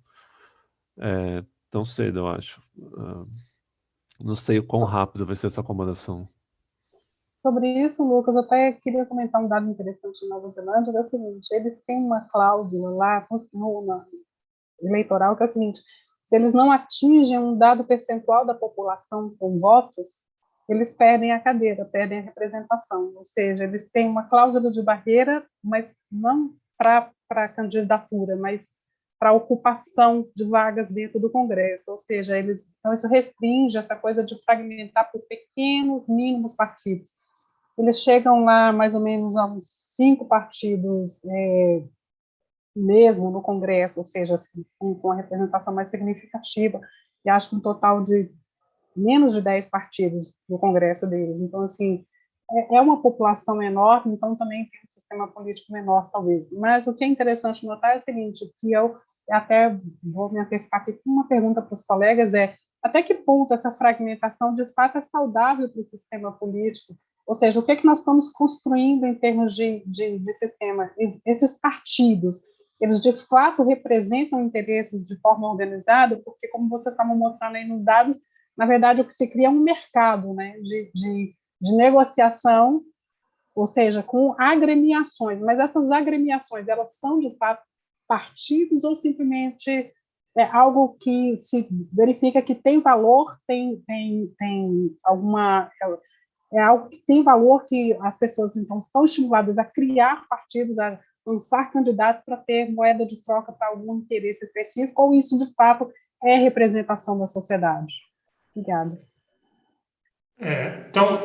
tão cedo, eu acho. Não sei o quão rápido vai ser essa acomodação. Sobre isso, Lucas, eu até queria comentar um dado interessante na Nova Zelândia, que é o seguinte, eles têm uma cláusula lá no eleitoral, que é o seguinte, se eles não atingem um dado percentual da população com votos, eles perdem a cadeira, perdem a representação, ou seja, eles têm uma cláusula de barreira, mas não para a candidatura, mas para a ocupação de vagas dentro do Congresso, ou seja, então isso restringe essa coisa de fragmentar por pequenos, mínimos partidos. Eles chegam lá mais ou menos a uns 5 partidos mesmo no Congresso, ou seja, assim, com a representação mais significativa, e acho que um total de menos de 10 partidos no Congresso deles. Então, assim, é uma população enorme, então também tem um sistema político menor, talvez. Mas o que é interessante notar é o seguinte, que eu até vou me antecipar aqui com uma pergunta para os colegas, até que ponto essa fragmentação de fato é saudável para o sistema político? Ou seja, o que nós estamos construindo em termos de sistema? Esses partidos, eles de fato representam interesses de forma organizada, porque, como vocês estavam mostrando aí nos dados, na verdade, o que se cria é um mercado, né, de negociação, ou seja, com agremiações, mas essas agremiações, elas são, de fato, partidos ou simplesmente algo que se verifica que tem valor, tem alguma... É algo que tem valor, que as pessoas, então, são estimuladas a criar partidos, a lançar candidatos para ter moeda de troca para algum interesse específico, ou isso, de fato, é representação da sociedade? Obrigada. Então,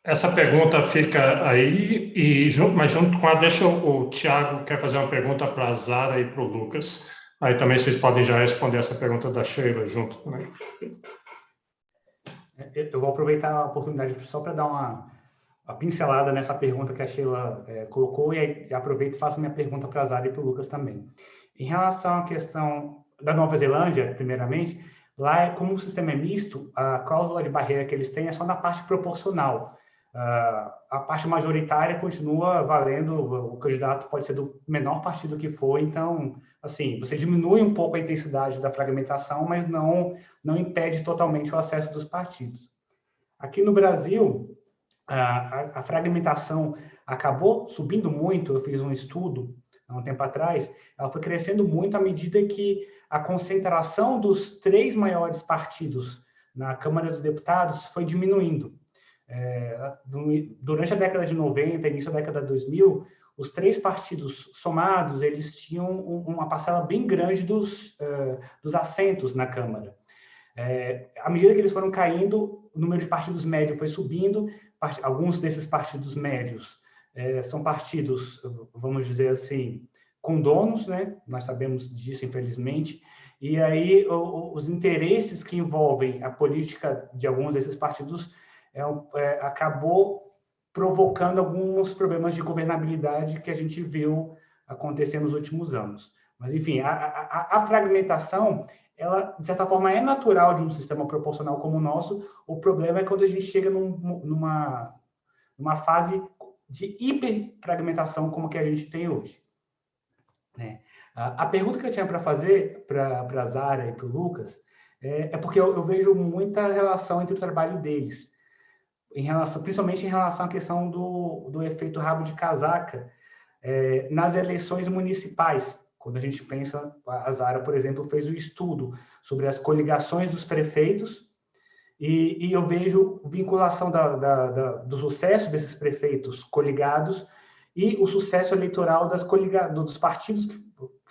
essa pergunta fica aí, mas junto com a... Deixa o Tiago quer fazer uma pergunta para a Zara e para o Lucas. Aí também vocês podem já responder essa pergunta da Sheila junto também. Eu vou aproveitar a oportunidade só para dar uma pincelada nessa pergunta que a Sheila colocou, e aproveito e faço minha pergunta para a Zara e para o Lucas também. Em relação à questão da Nova Zelândia, primeiramente, lá, como o sistema é misto, a cláusula de barreira que eles têm é só na parte proporcional. A parte majoritária continua valendo, o candidato pode ser do menor partido que for, então, assim, você diminui um pouco a intensidade da fragmentação, mas não impede totalmente o acesso dos partidos. Aqui no Brasil, a fragmentação acabou subindo muito. Eu fiz um estudo há um tempo atrás, ela foi crescendo muito à medida que a concentração dos 3 maiores partidos na Câmara dos Deputados foi diminuindo. Durante a década de 90, início da década de 2000, os 3 partidos somados, eles tinham uma parcela bem grande dos assentos na Câmara. À medida que eles foram caindo, o número de partidos médio foi subindo. Alguns desses partidos médios são partidos, vamos dizer assim, com donos, né? Nós sabemos disso, infelizmente. E aí os interesses que envolvem a política de alguns desses partidos acabou provocando alguns problemas de governabilidade que a gente viu acontecer nos últimos anos. Mas, enfim, a fragmentação ela, de certa forma, é natural de um sistema proporcional como o nosso. O problema é quando a gente chega numa fase de hiperfragmentação como que a gente tem hoje, né? A pergunta que eu tinha para fazer para a Zara e para o Lucas é porque eu vejo muita relação entre o trabalho deles, principalmente em relação à questão do efeito rabo de casaca nas eleições municipais. Quando a gente pensa, a Zara, por exemplo, fez um estudo sobre as coligações dos prefeitos, e eu vejo vinculação do sucesso desses prefeitos coligados e o sucesso eleitoral dos partidos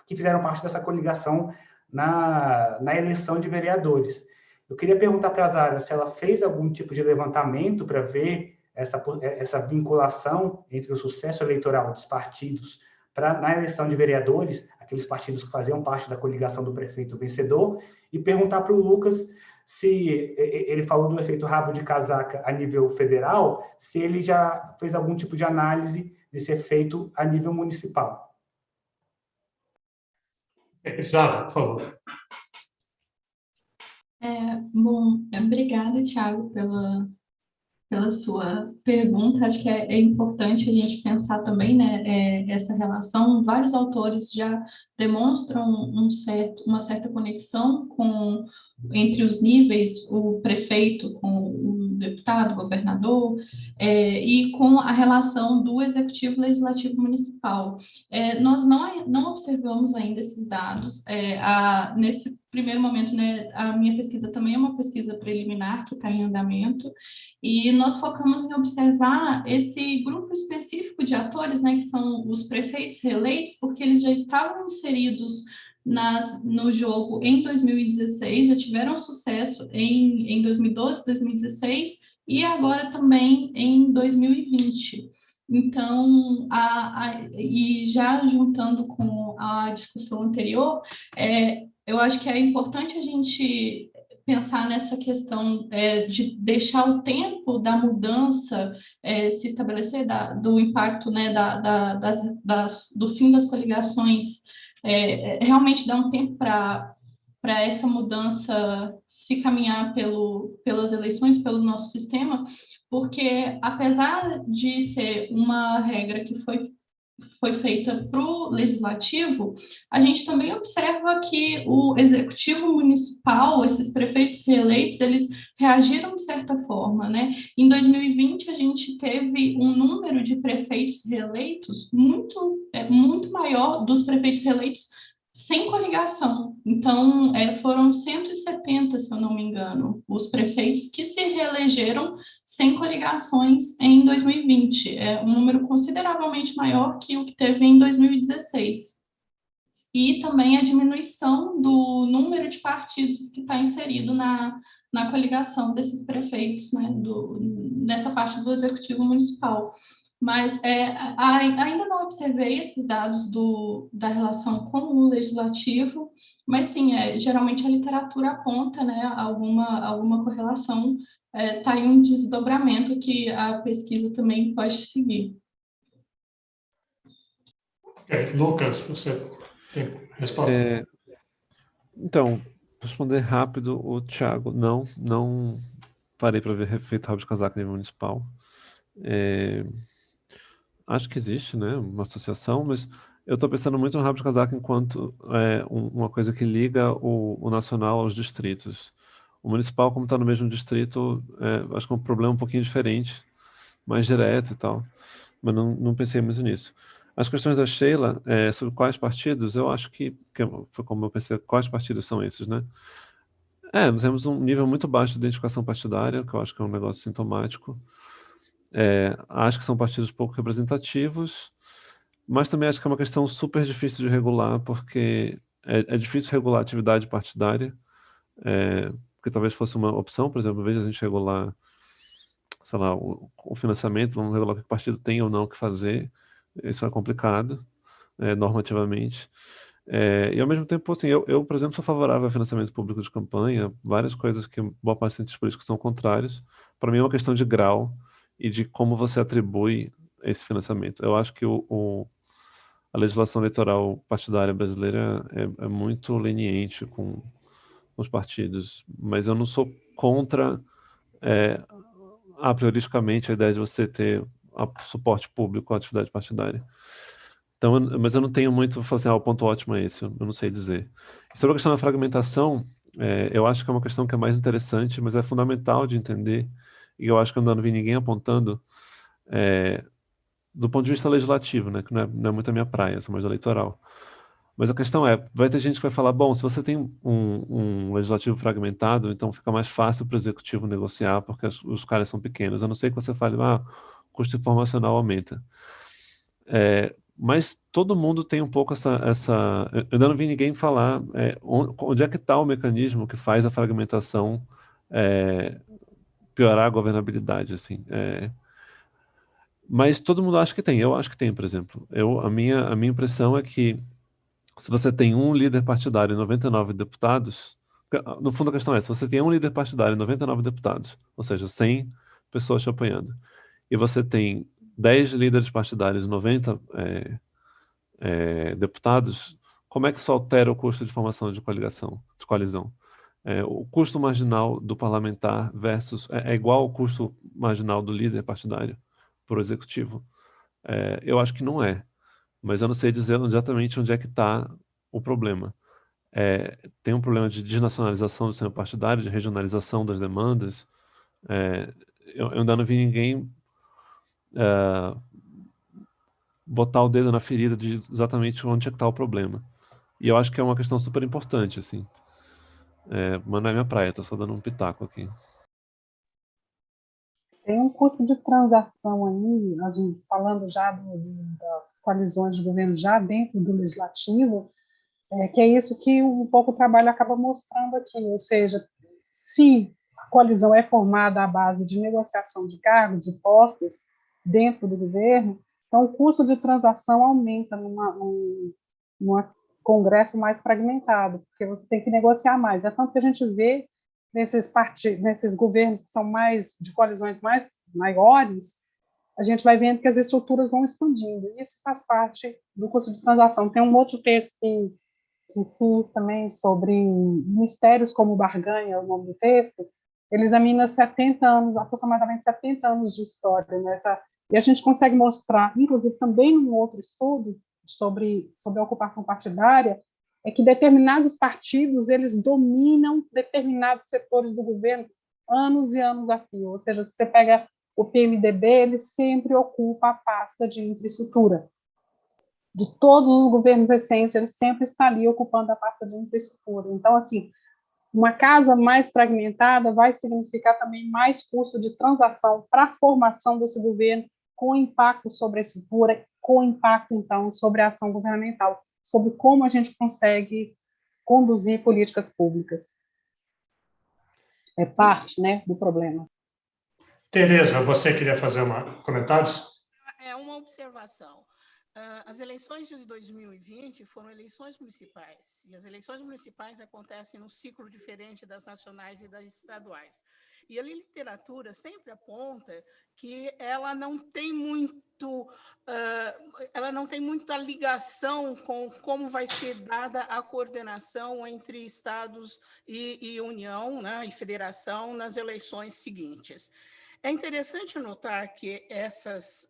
que fizeram parte dessa coligação na eleição de vereadores. Eu queria perguntar para a Zara se ela fez algum tipo de levantamento para ver essa vinculação entre o sucesso eleitoral dos partidos na eleição de vereadores, aqueles partidos que faziam parte da coligação do prefeito vencedor, e perguntar para o Lucas se ele falou do efeito rabo de casaca a nível federal, se ele já fez algum tipo de análise desse efeito a nível municipal. Zara, por favor. Bom, obrigada, Thiago, pela sua pergunta. Acho que é importante a gente pensar também, né, essa relação. Vários autores já demonstram uma certa conexão entre os níveis, o prefeito com o deputado, o governador, e com a relação do executivo legislativo municipal. Nós não observamos ainda esses dados. Nesse primeiro momento, né, a minha pesquisa também é uma pesquisa preliminar que está em andamento, e nós focamos em observar esse grupo específico de atores, né, que são os prefeitos reeleitos, porque eles já estavam inseridos no jogo em 2016, já tiveram sucesso em 2012, 2016 e agora também em 2020. Então, e já juntando com a discussão anterior, eu acho que é importante a gente pensar nessa questão de deixar o tempo da mudança se estabelecer, do impacto, né, do fim das coligações, realmente dar um tempo para essa mudança se caminhar pelas eleições, pelo nosso sistema, porque apesar de ser uma regra que foi feita para o legislativo, a gente também observa que o executivo municipal, esses prefeitos reeleitos, eles reagiram de certa forma, né? Em 2020, a gente teve um número de prefeitos reeleitos muito maior dos prefeitos reeleitos sem coligação. Então, foram 170, se eu não me engano, os prefeitos que se reelegeram sem coligações em 2020. É um número consideravelmente maior que o que teve em 2016. E também a diminuição do número de partidos que está inserido na coligação desses prefeitos, né, nessa parte do executivo municipal. Mas ainda não observei esses dados da relação com o legislativo, mas sim, geralmente a literatura aponta, né, alguma correlação, está em um desdobramento que a pesquisa também pode seguir. Lucas, você tem resposta? Então, para responder rápido, o Thiago, não parei para ver efeito rabo de casaca a nível municipal. Acho que existe, né, uma associação, mas eu estou pensando muito no rabo de casaca enquanto uma coisa que liga o nacional aos distritos. O municipal, como está no mesmo distrito, acho que é um problema um pouquinho diferente, mais direto e tal, mas não pensei muito nisso. As questões da Sheila, sobre quais partidos, eu acho que foi como eu pensei, quais partidos são esses, né? Nós temos um nível muito baixo de identificação partidária, que eu acho que é um negócio sintomático. Acho que são partidos pouco representativos, mas também acho que é uma questão super difícil de regular, porque é difícil regular a atividade partidária, porque talvez fosse uma opção, por exemplo, em vez de a gente regular, sei lá, o financiamento, vamos regular o que o partido tem ou não que fazer, isso é complicado, normativamente. E ao mesmo tempo, assim, eu, por exemplo, sou favorável ao financiamento público de campanha, várias coisas que boa parte dos cientistas políticos são contrários. Para mim é uma questão de grau e de como você atribui esse financiamento. Eu acho que a legislação eleitoral partidária brasileira é muito leniente com os partidos, mas eu não sou contra, a prioristicamente, a ideia de você ter suporte público à atividade partidária. Então, mas eu não tenho muito, assim, o ponto ótimo é esse, eu não sei dizer. E sobre a questão da fragmentação, eu acho que é uma questão que é mais interessante, mas é fundamental de entender, e eu acho que eu não vi ninguém apontando, do ponto de vista legislativo, né, que não é muito a minha praia, sou mais eleitoral. Mas a questão vai ter gente que vai falar, bom, se você tem um legislativo fragmentado, então fica mais fácil para o executivo negociar, porque os caras são pequenos. A não ser que você fale, o custo informacional aumenta. Mas todo mundo tem um pouco essa... Eu ainda não vi ninguém falar onde é que está o mecanismo que faz a fragmentação piorar a governabilidade, assim. Mas todo mundo acha que tem. Eu acho que tem, por exemplo. A minha impressão é que se você tem um líder partidário e 99 deputados, no fundo a questão é, se você tem um líder partidário e 99 deputados, ou seja, 100 pessoas te apoiando, e você tem 10 líderes partidários e 90 deputados, como é que isso altera o custo de formação de coalizão? O custo marginal do parlamentar versus é igual ao custo marginal do líder partidário para o executivo? Eu acho que não é. Mas eu não sei dizer exatamente onde é que está o problema. Tem um problema de desnacionalização do sistema partidário, de regionalização das demandas. Eu ainda não vi ninguém botar o dedo na ferida de exatamente onde é que está o problema. E eu acho que é uma questão super importante, assim. Mas não é minha praia, estou só dando um pitaco aqui. Tem um custo de transação aí, a gente falando já das coalizões de governo já dentro do legislativo, que é isso que um pouco o trabalho acaba mostrando aqui, ou seja, se a coalizão é formada à base de negociação de cargos, de postos dentro do governo, então o custo de transação aumenta num congresso mais fragmentado, porque você tem que negociar mais. É tanto que a gente vê nesses governos que são mais de coalizões mais maiores, a gente vai vendo que as estruturas vão expandindo. Isso faz parte do custo de transação. Tem um outro texto que fiz também sobre ministérios como barganha, é o nome do texto. Ele examina 70 anos, aproximadamente 70 anos de história, né? E a gente consegue mostrar, inclusive também num outro estudo sobre a ocupação partidária, é que determinados partidos eles dominam determinados setores do governo anos e anos a fio. Ou seja, se você pega o PMDB, ele sempre ocupa a pasta de infraestrutura. De todos os governos recentes, ele sempre está ali ocupando a pasta de infraestrutura. Então, assim, uma casa mais fragmentada vai significar também mais custo de transação para a formação desse governo, com impacto sobre a estrutura, com impacto, então, sobre a ação governamental, sobre como a gente consegue conduzir políticas públicas. É parte, né, do problema. Tereza, você queria fazer comentários? Uma observação. As eleições de 2020 foram eleições municipais, e as eleições municipais acontecem num ciclo diferente das nacionais e das estaduais. E a literatura sempre aponta que ela não tem muita ligação com como vai ser dada a coordenação entre estados e União, né, e federação nas eleições seguintes. É interessante notar que essas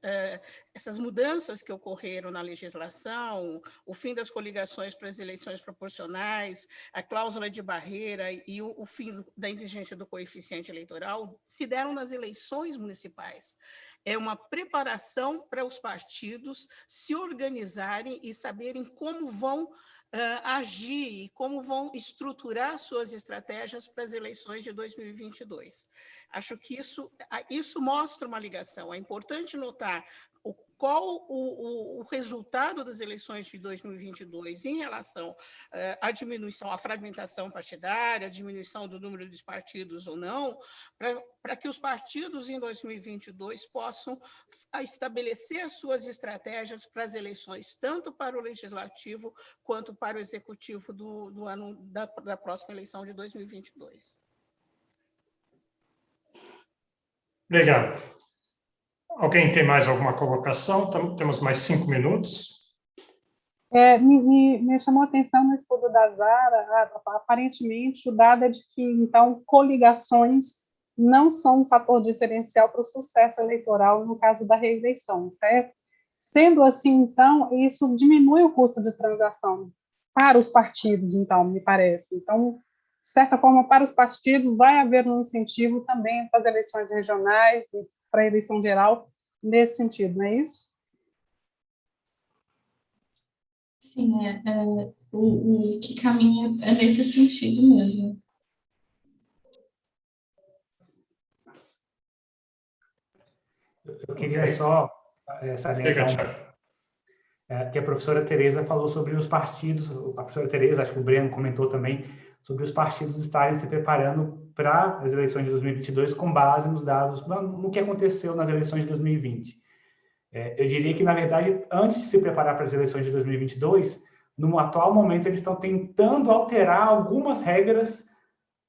mudanças que ocorreram na legislação, o fim das coligações para as eleições proporcionais, a cláusula de barreira e o fim da exigência do coeficiente eleitoral se deram nas eleições municipais. É uma preparação para os partidos se organizarem e saberem como vão agir e como vão estruturar suas estratégias para as eleições de 2022. Acho que isso mostra uma ligação. É importante notar qual o resultado das eleições de 2022 em relação à diminuição, à fragmentação partidária, à diminuição do número de partidos ou não, para que os partidos em 2022 possam estabelecer suas estratégias para as eleições, tanto para o legislativo quanto para o executivo do ano da próxima eleição de 2022. Obrigado. Alguém tem mais alguma colocação? Temos mais 5 minutos. Me chamou a atenção no estudo da Zara, aparentemente o dado é de que, então, coligações não são um fator diferencial para o sucesso eleitoral no caso da reeleição, certo? Sendo assim, então, isso diminui o custo de transação para os partidos, então, me parece. Então, de certa forma, para os partidos, vai haver um incentivo também para as eleições regionais e para a eleição geral, nesse sentido, não é isso? Sim, o que caminha é nesse sentido mesmo. Eu queria só salientar que a professora Tereza falou sobre os partidos, a professora Tereza, acho que o Breno comentou também, sobre os partidos estarem se preparando para as eleições de 2022 com base nos dados, no que aconteceu nas eleições de 2020. Eu diria que, na verdade, antes de se preparar para as eleições de 2022, no atual momento, eles estão tentando alterar algumas regras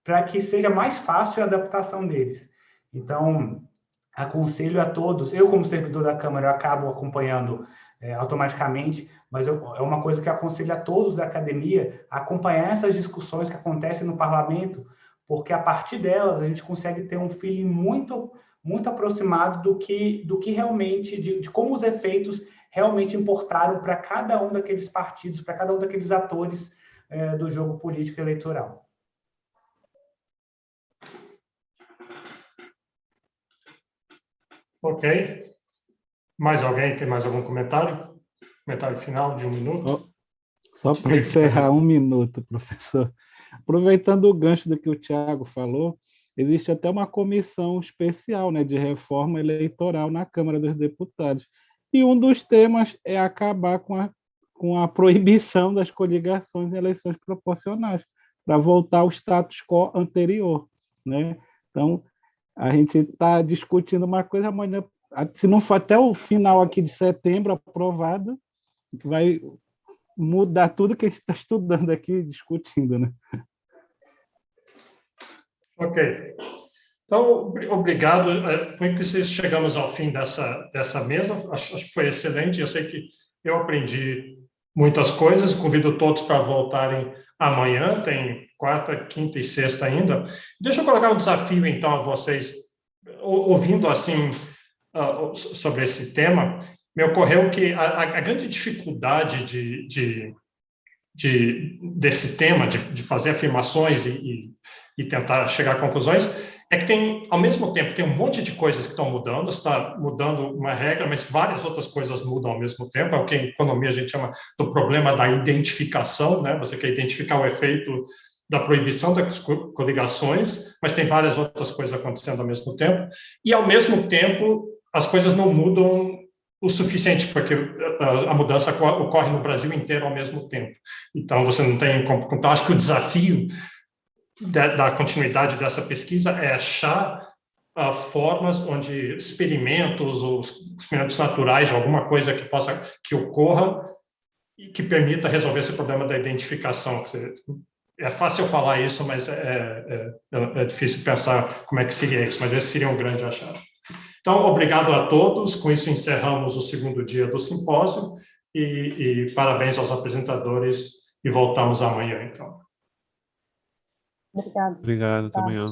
para que seja mais fácil a adaptação deles. Então, aconselho a todos, eu como servidor da Câmara, eu acabo acompanhando automaticamente, mas é uma coisa que eu aconselho a todos da academia a acompanhar essas discussões que acontecem no parlamento, porque a partir delas a gente consegue ter um feeling muito, muito aproximado do que realmente, de como os efeitos realmente importaram para cada um daqueles partidos, para cada um daqueles atores do jogo político eleitoral. Ok. Mais alguém? Tem mais algum comentário? Comentário final de 1 minuto? Só para encerrar 1 minuto, professor. Aproveitando o gancho do que o Tiago falou, existe até uma comissão especial, né, de reforma eleitoral na Câmara dos Deputados. E um dos temas é acabar com a proibição das coligações em eleições proporcionais, para voltar ao status quo anterior, né? Então, a gente está discutindo uma coisa, amanhã, se não for até o final aqui de setembro aprovado, vai mudar tudo que a gente está estudando aqui, discutindo, né? Ok. Então, obrigado. Com isso, chegamos ao fim dessa mesa. Acho que foi excelente. Eu sei que eu aprendi muitas coisas. Convido todos para voltarem amanhã. Tem quarta, quinta e sexta ainda. Deixa eu colocar um desafio, então, a vocês. Ouvindo, assim, sobre esse tema, me ocorreu que a grande dificuldade desse tema, de fazer afirmações e tentar chegar a conclusões, é que tem, ao mesmo tempo, tem um monte de coisas que estão mudando, está mudando uma regra, mas várias outras coisas mudam ao mesmo tempo, é o que em economia a gente chama do problema da identificação, né? Você quer identificar o efeito da proibição das coligações, mas tem várias outras coisas acontecendo ao mesmo tempo, e ao mesmo tempo as coisas não mudam o suficiente, porque a mudança ocorre no Brasil inteiro ao mesmo tempo. Então, você não tem como... Então, acho que o desafio da continuidade dessa pesquisa é achar formas onde experimentos ou experimentos naturais, ou alguma coisa que ocorra e que permita resolver esse problema da identificação. É fácil falar isso, mas é difícil pensar como é que seria isso, mas esse seria um grande achado. Então, obrigado a todos. Com isso, encerramos o 2º dia do simpósio e parabéns aos apresentadores e voltamos amanhã, então. Obrigada. Obrigado, até amanhã.